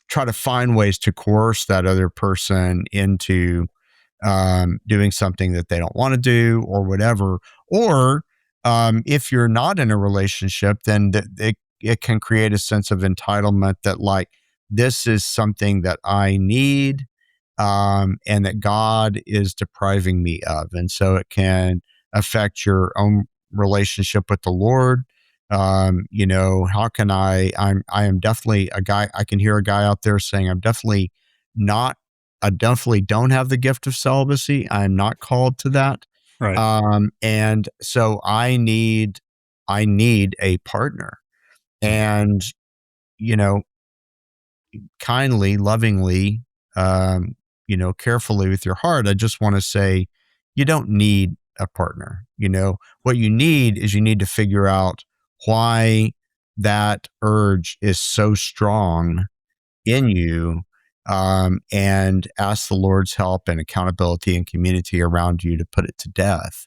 [SPEAKER 2] try to find ways to coerce that other person into doing something that they don't want to do or whatever. Or if you're not in a relationship, then it can create a sense of entitlement that like, this is something that I need and that God is depriving me of. And so it can affect your own relationship with the Lord. How can I am definitely a guy. I can hear a guy out there saying, I definitely don't have the gift of celibacy. I'm not called to that.
[SPEAKER 1] Right.
[SPEAKER 2] And so I need a partner. And, kindly, lovingly, carefully with your heart, I just want to say, you don't need a partner. What you need is you need to figure out why that urge is so strong in you, and ask the Lord's help and accountability and community around you to put it to death.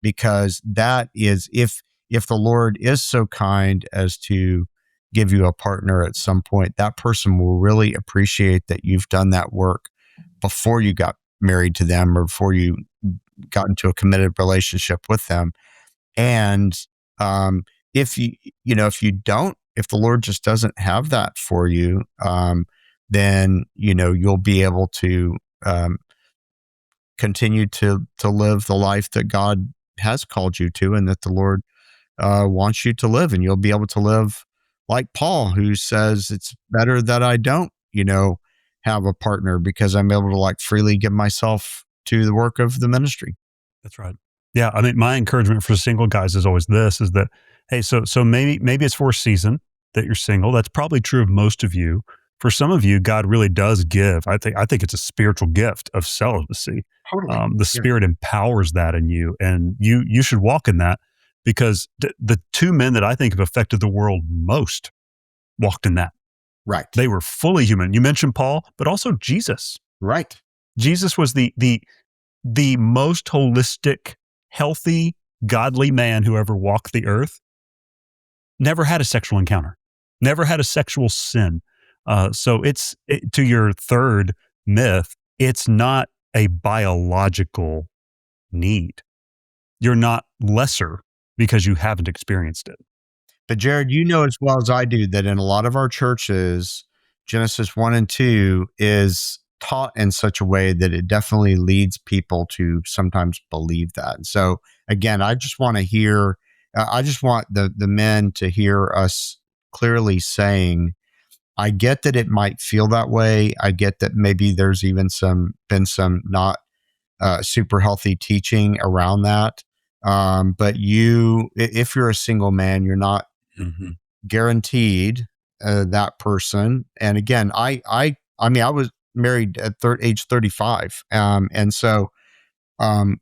[SPEAKER 2] Because that is, if the Lord is so kind as to give you a partner at some point, that person will really appreciate that you've done that work before you got married to them or before you got into a committed relationship with them. And if if the Lord just doesn't have that for you, then you'll be able to continue to live the life that God has called you to, and that the Lord wants you to live, and you'll be able to live like Paul, who says it's better that I don't, have a partner because I'm able to like freely give myself to the work of the ministry.
[SPEAKER 1] That's right. Yeah. I mean, my encouragement for single guys is always this, is that, hey, so maybe it's for a season that you're single. That's probably true of most of you. For some of you, God really does give. I think it's a spiritual gift of celibacy.
[SPEAKER 2] Totally.
[SPEAKER 1] The Spirit empowers that in you, and you should walk in that, because the two men that I think have affected the world most walked in that.
[SPEAKER 2] Right.
[SPEAKER 1] They were fully human. You mentioned Paul, but also Jesus.
[SPEAKER 2] Right.
[SPEAKER 1] Jesus was the most holistic, healthy, godly man who ever walked the earth. Never had a sexual encounter. Never had a sexual sin. So to your third myth, it's not a biological need. You're not lesser because you haven't experienced it.
[SPEAKER 2] But Jared, you know as well as I do that in a lot of our churches, Genesis 1 and 2 is taught in such a way that it definitely leads people to sometimes believe that. And so again, I just want the men to hear us clearly saying, I get that it might feel that way. I get that maybe there's even been some not super healthy teaching around that. But if you're a single man, you're not guaranteed that person. And again, I was married at age 35. And so, for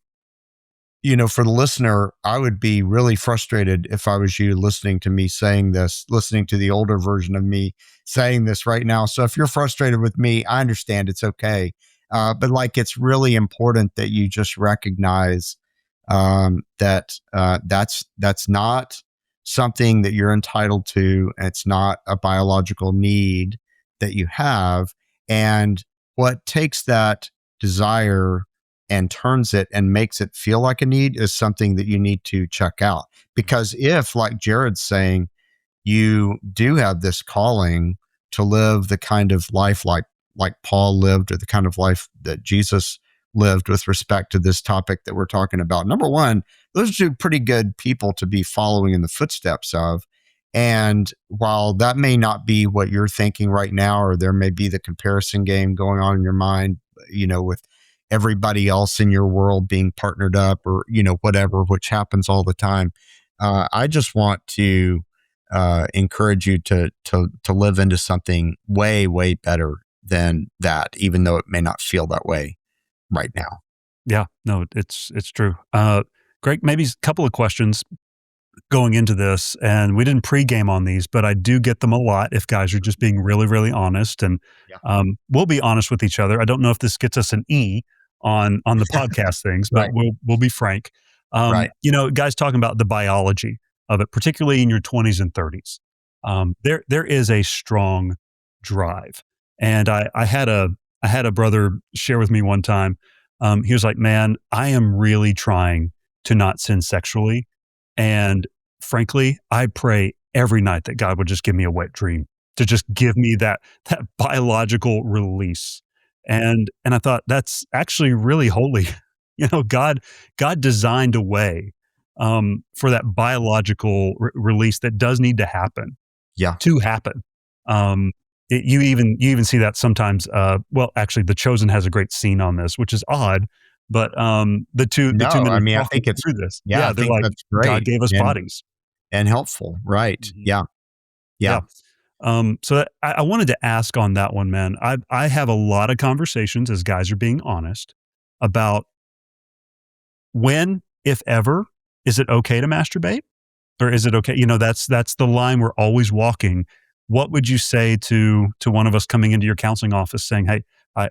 [SPEAKER 2] the listener, I would be really frustrated if I was you listening to me saying this, listening to the older version of me saying this right now. So if you're frustrated with me, I understand. It's okay. But like, it's really important that you just recognize that's not something that you're entitled to. It's not a biological need that you have. And what takes that desire and turns it and makes it feel like a need is something that you need to check out. Because if, like Jared's saying, you do have this calling to live the kind of life like Paul lived, or the kind of life that Jesus lived with respect to this topic that we're talking about. Number one, those are two pretty good people to be following in the footsteps of. And while that may not be what you're thinking right now, or there may be the comparison game going on in your mind, with everybody else in your world being partnered up, or, whatever, which happens all the time. I just want to encourage you to live into something way, way better than that, even though it may not feel that way right now.
[SPEAKER 1] Yeah, no, it's true. Greg, maybe a couple of questions going into this, and we didn't pregame on these, but I do get them a lot if guys are just being really, really honest, and
[SPEAKER 2] Yeah.
[SPEAKER 1] we'll be honest with each other. I don't know if this gets us an E on the podcast things, but
[SPEAKER 2] Right.
[SPEAKER 1] we'll be frank.
[SPEAKER 2] Right.
[SPEAKER 1] Guys talking about the biology of it, particularly in your 20s and 30s. There is a strong drive, and I had a brother share with me one time. He was like, "Man, I am really trying to not sin sexually, and frankly, I pray every night that God would just give me a wet dream, to just give me that biological release." And I thought, that's actually really holy. God designed a way for that biological release that does need
[SPEAKER 2] Yeah.
[SPEAKER 1] to happen. Um, you even see that sometimes. Well, actually, The Chosen has a great scene on this, which is odd, but the two
[SPEAKER 2] No,
[SPEAKER 1] men
[SPEAKER 2] I
[SPEAKER 1] are
[SPEAKER 2] mean, I
[SPEAKER 1] talking
[SPEAKER 2] think it's,
[SPEAKER 1] through this.
[SPEAKER 2] yeah, I
[SPEAKER 1] Yeah, they're
[SPEAKER 2] think
[SPEAKER 1] like,
[SPEAKER 2] that's
[SPEAKER 1] God
[SPEAKER 2] great
[SPEAKER 1] gave us bodies.
[SPEAKER 2] and helpful. Right.
[SPEAKER 1] Mhm.
[SPEAKER 2] Yeah. Yeah.
[SPEAKER 1] Yeah. So I wanted to ask on that one, man. I have a lot of conversations as guys are being honest about when, if ever, is it okay to masturbate? Or is it okay? That's the line we're always walking. What would you say to one of us coming into your counseling office saying, "Hey, I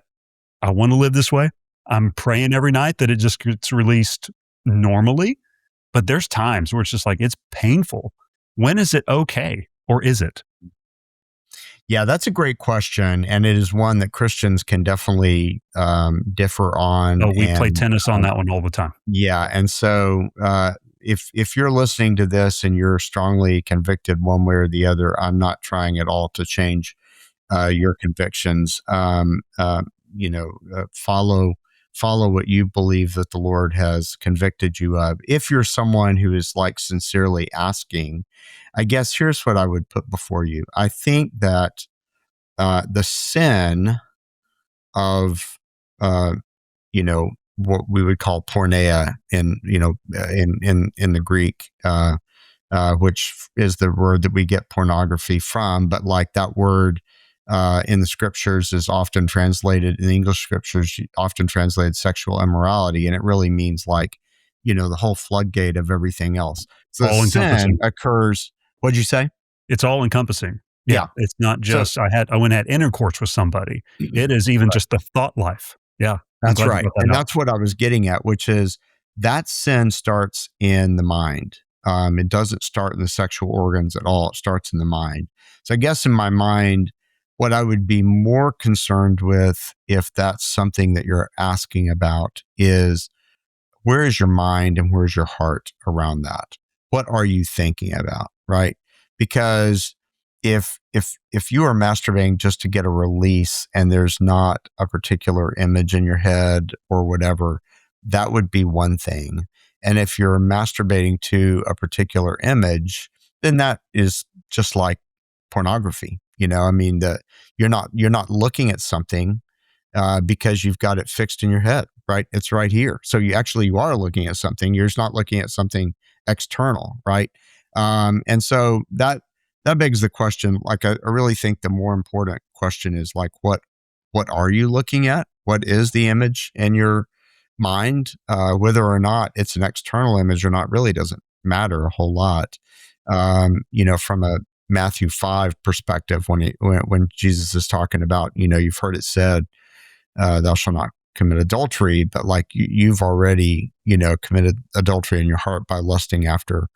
[SPEAKER 1] I want to live this way. I'm praying every night that it just gets released normally, but there's times where it's just like it's painful. When is it okay, or is it?"
[SPEAKER 2] Yeah, that's a great question. And it is one that Christians can definitely differ on.
[SPEAKER 1] Oh, we play
[SPEAKER 2] And
[SPEAKER 1] tennis on that one all the time.
[SPEAKER 2] yeah. And so if you're listening to this and you're strongly convicted one way or the other, I'm not trying at all to change your convictions. Follow what you believe that the Lord has convicted you of. If you're someone who is like sincerely asking, I guess here's what I would put before you. I think that the sin of, uh, what we would call porneia in the Greek, which is the word that we get pornography from. But like that word in the scriptures is often translated, in the English scriptures, often translated sexual immorality. And it really means like, the whole floodgate of everything else. So the
[SPEAKER 1] All
[SPEAKER 2] sin
[SPEAKER 1] encompassing.
[SPEAKER 2] occurs. What'd you say?
[SPEAKER 1] It's all encompassing. Yeah,
[SPEAKER 2] Yeah.
[SPEAKER 1] it's not
[SPEAKER 2] So
[SPEAKER 1] just I went and had intercourse with somebody. It is even just the thought life. Yeah, I'm
[SPEAKER 2] that's
[SPEAKER 1] glad you
[SPEAKER 2] right.
[SPEAKER 1] brought that
[SPEAKER 2] And
[SPEAKER 1] up.
[SPEAKER 2] that's what I was getting at, which is that sin starts in the mind. It doesn't start in the sexual organs at all. It starts in the mind. So I guess in my mind, what I would be more concerned with, if that's something that you're asking about, is where is your mind and where's your heart around that? What are you thinking about? Right? Because if you are masturbating just to get a release and there's not a particular image in your head or whatever, that would be one thing. And if you're masturbating to a particular image, then that is just like pornography. I mean, you're not looking at something because you've got it fixed in your head, right? It's right here. So you are looking at something. You're just not looking at something external, right? And so that begs the question. Like, I really think the more important question is like, what are you looking at? What is the image in your mind? Whether or not it's an external image or not really doesn't matter a whole lot. From a Matthew 5 perspective, when Jesus is talking about, you've heard it said, thou shalt not commit adultery, but like you've already, committed adultery in your heart by lusting after,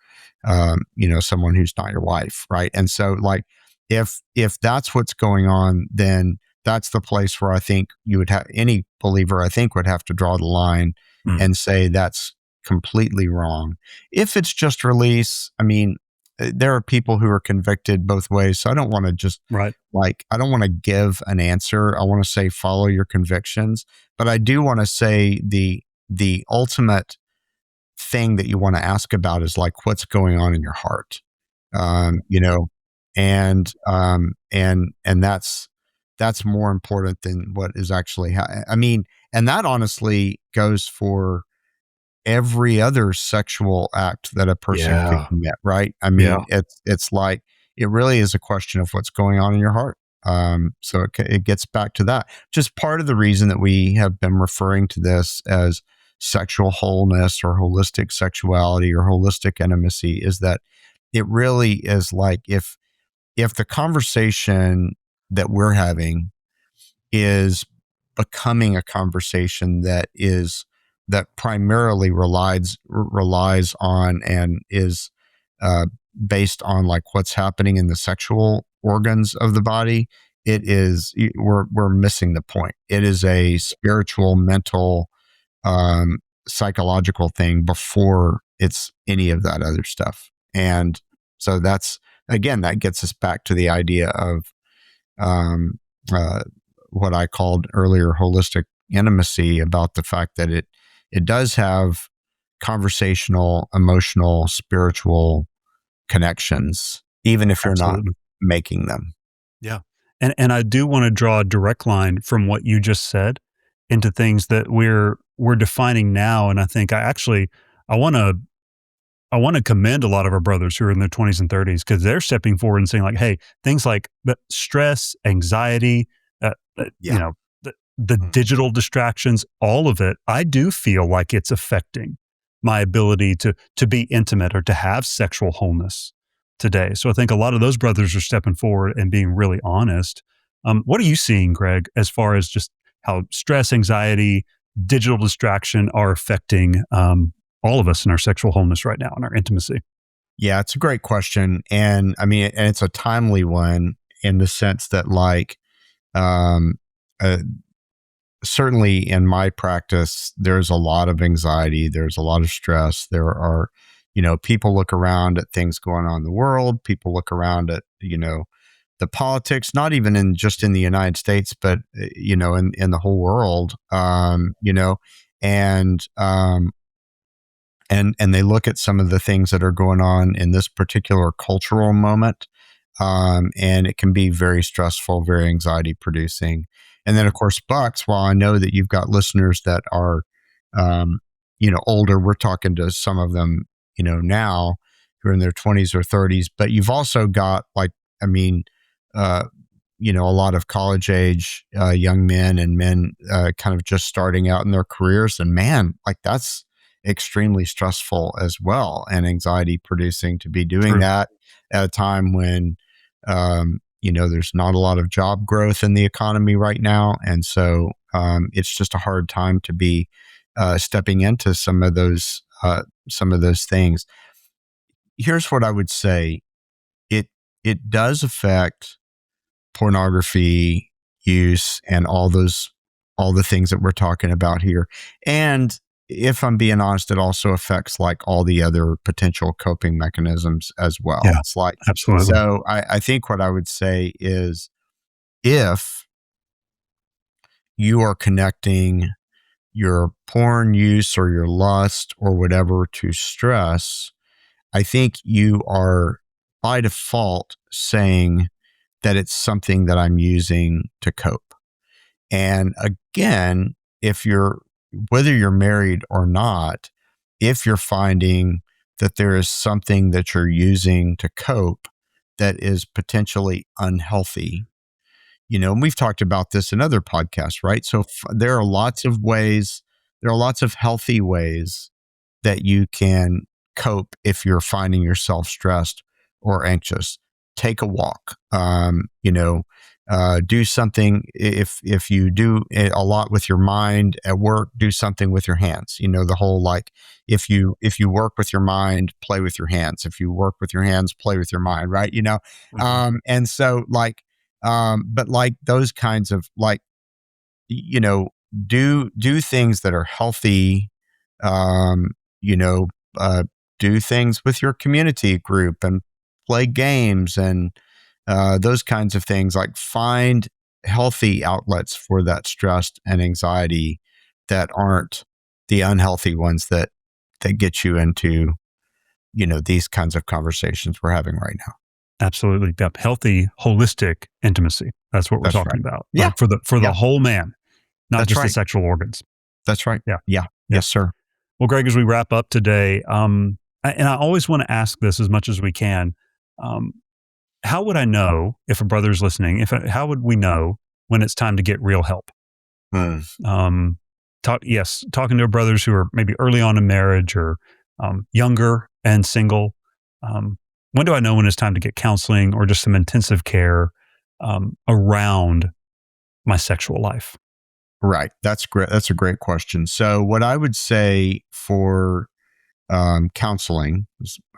[SPEAKER 2] someone who's not your wife. Right. And so like, if that's what's going on, then that's the place where I think you would have any believer, I think, would have to draw the line
[SPEAKER 1] Mm.
[SPEAKER 2] and say that's completely wrong. If it's just release, I mean, there are people who are convicted both ways. So I don't want to just
[SPEAKER 1] Right.
[SPEAKER 2] I don't want to give an answer. I want to say follow your convictions, but I do want to say the ultimate thing that you want to ask about is like what's going on in your heart, um, you know, and that's more important than what is actually. I mean, and that honestly goes for every other sexual act that a person could
[SPEAKER 1] Yeah.
[SPEAKER 2] commit, right? I
[SPEAKER 1] Yeah.
[SPEAKER 2] mean, it's like it really is a question of what's going on in your heart. So it gets back to that. Just part of the reason that we have been referring to this as sexual wholeness or holistic sexuality or holistic intimacy is that it really is like if the conversation that we're having is becoming a conversation that primarily relies on and is uh, based on like what's happening in the sexual organs of the body. We're missing the point. It is a spiritual, mental, um, psychological thing before it's any of that other stuff. And so that's again that gets us back to the idea of um, uh, what I called earlier holistic intimacy, about the fact that it does have conversational, emotional, spiritual connections, even if you're not
[SPEAKER 1] Absolutely.
[SPEAKER 2] making them.
[SPEAKER 1] Yeah. And I do want to draw a direct line from what you just said into things that we're defining now. And I think I want to I want to commend a lot of our brothers who are in their 20s and 30s because they're stepping forward and saying like, "Hey, things like the stress, anxiety, you
[SPEAKER 2] Yeah.
[SPEAKER 1] know, the digital distractions, all of it, I do feel like it's affecting my ability to be intimate or to have sexual wholeness today." So I think a lot of those brothers are stepping forward and being really honest. What are you seeing, Greg, as far as just how stress, anxiety, digital distraction are affecting all of us in our sexual wholeness right now and our intimacy?
[SPEAKER 2] Yeah, it's a great question. And I mean, and it's a timely one in the sense that, like, um, uh, certainly in my practice, there's a lot of anxiety, there's a lot of stress. There are, people look around at things going on in the world, people look around at, the politics, not even in just in the United States, but, in the whole world, and, and they look at some of the things that are going on in this particular cultural moment, and it can be very stressful, very anxiety producing. And then, of course, Bucks, while I know that you've got listeners that are, um, older, we're talking to some of them, now who are in their 20s or 30s, but you've also got like, I mean, uh, a lot of college age young men and men kind of just starting out in their careers. And man, like that's extremely stressful as well and anxiety producing to be doing
[SPEAKER 1] True.
[SPEAKER 2] that at a time when, there's not a lot of job growth in the economy right now. And so it's just a hard time to be stepping into some of those things. Here's what I would say. It, it does affect pornography use and all the things that we're talking about here. And if I'm being honest, it also affects like all the other potential coping mechanisms as well.
[SPEAKER 1] Yeah,
[SPEAKER 2] It's like,
[SPEAKER 1] absolutely.
[SPEAKER 2] so I think what I would say is if you are connecting your porn use or your lust or whatever to stress, I think you are by default saying that it's something that I'm using to cope. And again, if you're, whether you're married or not, if you're finding that there is something that you're using to cope that is potentially unhealthy, and we've talked about this in other podcasts, right? So there are lots of ways, there are lots of healthy ways that you can cope if you're finding yourself stressed or anxious. Take a walk, Do something. If you do a lot with your mind at work, do something with your hands. The whole like if you work with your mind, play with your hands. If you work with your hands, play with your mind. Right? And so like, but like those kinds of like, you know, do things that are healthy. Um, you know, do things with your community group and play games and those kinds of things. Like find healthy outlets for that stress and anxiety that aren't the unhealthy ones that get you into these kinds of conversations we're having right now.
[SPEAKER 1] Absolutely. Yep. Healthy, holistic intimacy. That's what we're
[SPEAKER 2] That's
[SPEAKER 1] talking
[SPEAKER 2] right.
[SPEAKER 1] about.
[SPEAKER 2] Yeah.
[SPEAKER 1] Like for the whole man, not
[SPEAKER 2] That's
[SPEAKER 1] just the
[SPEAKER 2] right.
[SPEAKER 1] sexual organs.
[SPEAKER 2] That's right.
[SPEAKER 1] Yeah.
[SPEAKER 2] Yeah. Yes, sir.
[SPEAKER 1] Well, Greg, as we wrap up today, and I always want to ask this as much as we can, how would I know if a brother's listening? How would we know when it's time to get real help? Talking to brothers who are maybe early on in marriage or younger and single. When do I know when it's time to get counseling or just some intensive care around my sexual life?
[SPEAKER 2] Right. That's great. That's a great question. So what I would say for counseling,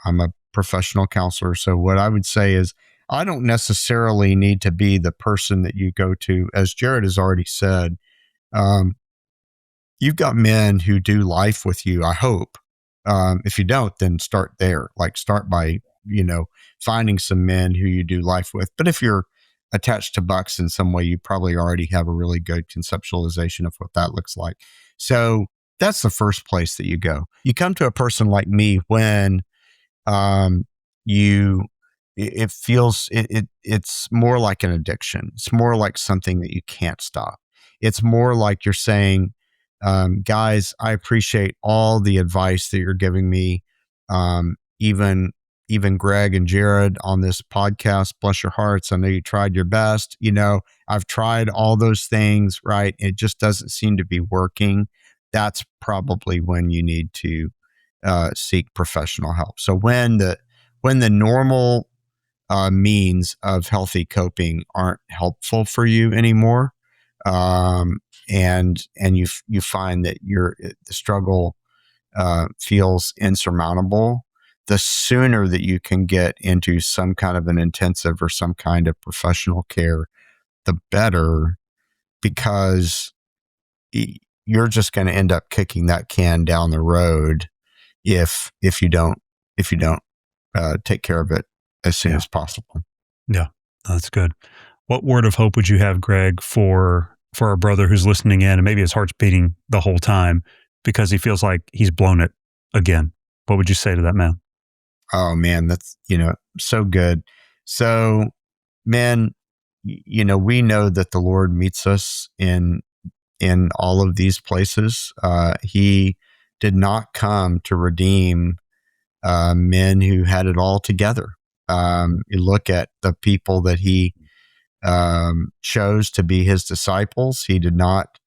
[SPEAKER 2] I'm a professional counselor. So what I would say is I don't necessarily need to be the person that you go to. As Jared has already said, you've got men who do life with you, I hope. If you don't, then start there. Like start by, finding some men who you do life with. But if you're attached to Bucks in some way, you probably already have a really good conceptualization of what that looks like. So that's the first place that you go. You come to a person like me when it's more like an addiction. It's more like something that you can't stop. It's more like you're saying, guys, I appreciate all the advice that you're giving me. Even Greg and Jared on this podcast, bless your hearts. I know you tried your best. I've tried all those things, right? It just doesn't seem to be working. That's probably when you need to seek professional help. So when the normal means of healthy coping aren't helpful for you anymore, and you find that the struggle feels insurmountable, the sooner that you can get into some kind of an intensive or some kind of professional care, the better, because you're just going to end up kicking that can down the road if you don't take care of it as soon as possible.
[SPEAKER 1] Yeah, that's good. What word of hope would you have, Greg, for our brother who's listening in and maybe his heart's beating the whole time because he feels like he's blown it again? What would you say to that man?
[SPEAKER 2] Oh man, that's, so good. So, man, we know that the Lord meets us in all of these places. He did not come to redeem men who had it all together. You look at the people that he chose to be his disciples. He did not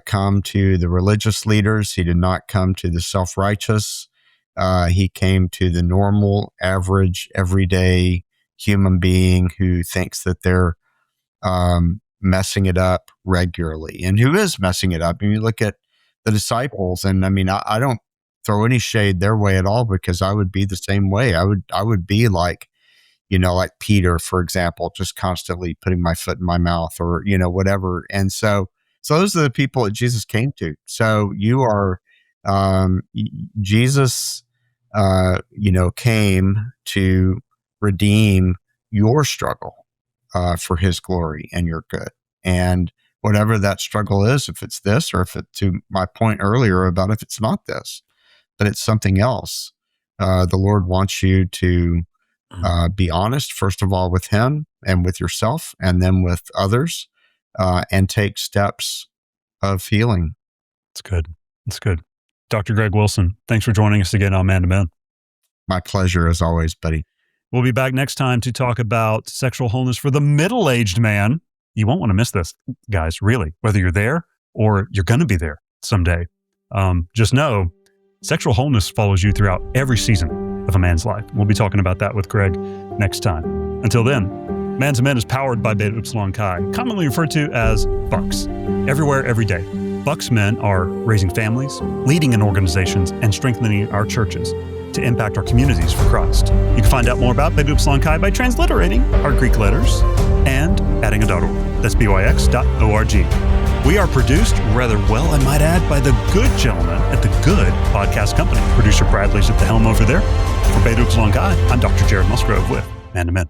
[SPEAKER 2] come to the religious leaders. He did not come to the self-righteous. He came to the normal, average, everyday human being who thinks that they're messing it up regularly and who is messing it up. And you look at the disciples, and I mean, I don't throw any shade their way at all, because I would be the same way. I would be like, like Peter, for example, just constantly putting my foot in my mouth or, whatever. And so those are the people that Jesus came to. So you are, Jesus, came to redeem your struggle, for his glory and your good. And whatever that struggle is, if it's this, or if it, to my point earlier about if it's not this, but it's something else, the Lord wants you to be honest, first of all, with him and with yourself, and then with others, and take steps of healing.
[SPEAKER 1] It's good. It's good. Dr. Greg Wilson, thanks for joining us again on Man to Man.
[SPEAKER 2] My pleasure, as always, buddy.
[SPEAKER 1] We'll be back next time to talk about sexual wholeness for the middle-aged man. You won't want to miss this, guys, really, whether you're there or you're going to be there someday. Just know sexual wholeness follows you throughout every season of a man's life. We'll be talking about that with Greg next time. Until then, Man to Men is powered by Beta Upsilon Chi, commonly referred to as Bucks. Everywhere, every day, Bucks men are raising families, leading in organizations, and strengthening our churches to impact our communities for Christ. You can find out more about Beta Upsilon Chi by transliterating our Greek letters and adding a .org. That's byx.org. We are produced rather well, I might add, by the good gentleman at the Good Podcast Company. Producer Bradley's at the helm over there. For Beta Upsilon Chi, I'm Dr. Jared Musgrove with Man to Men.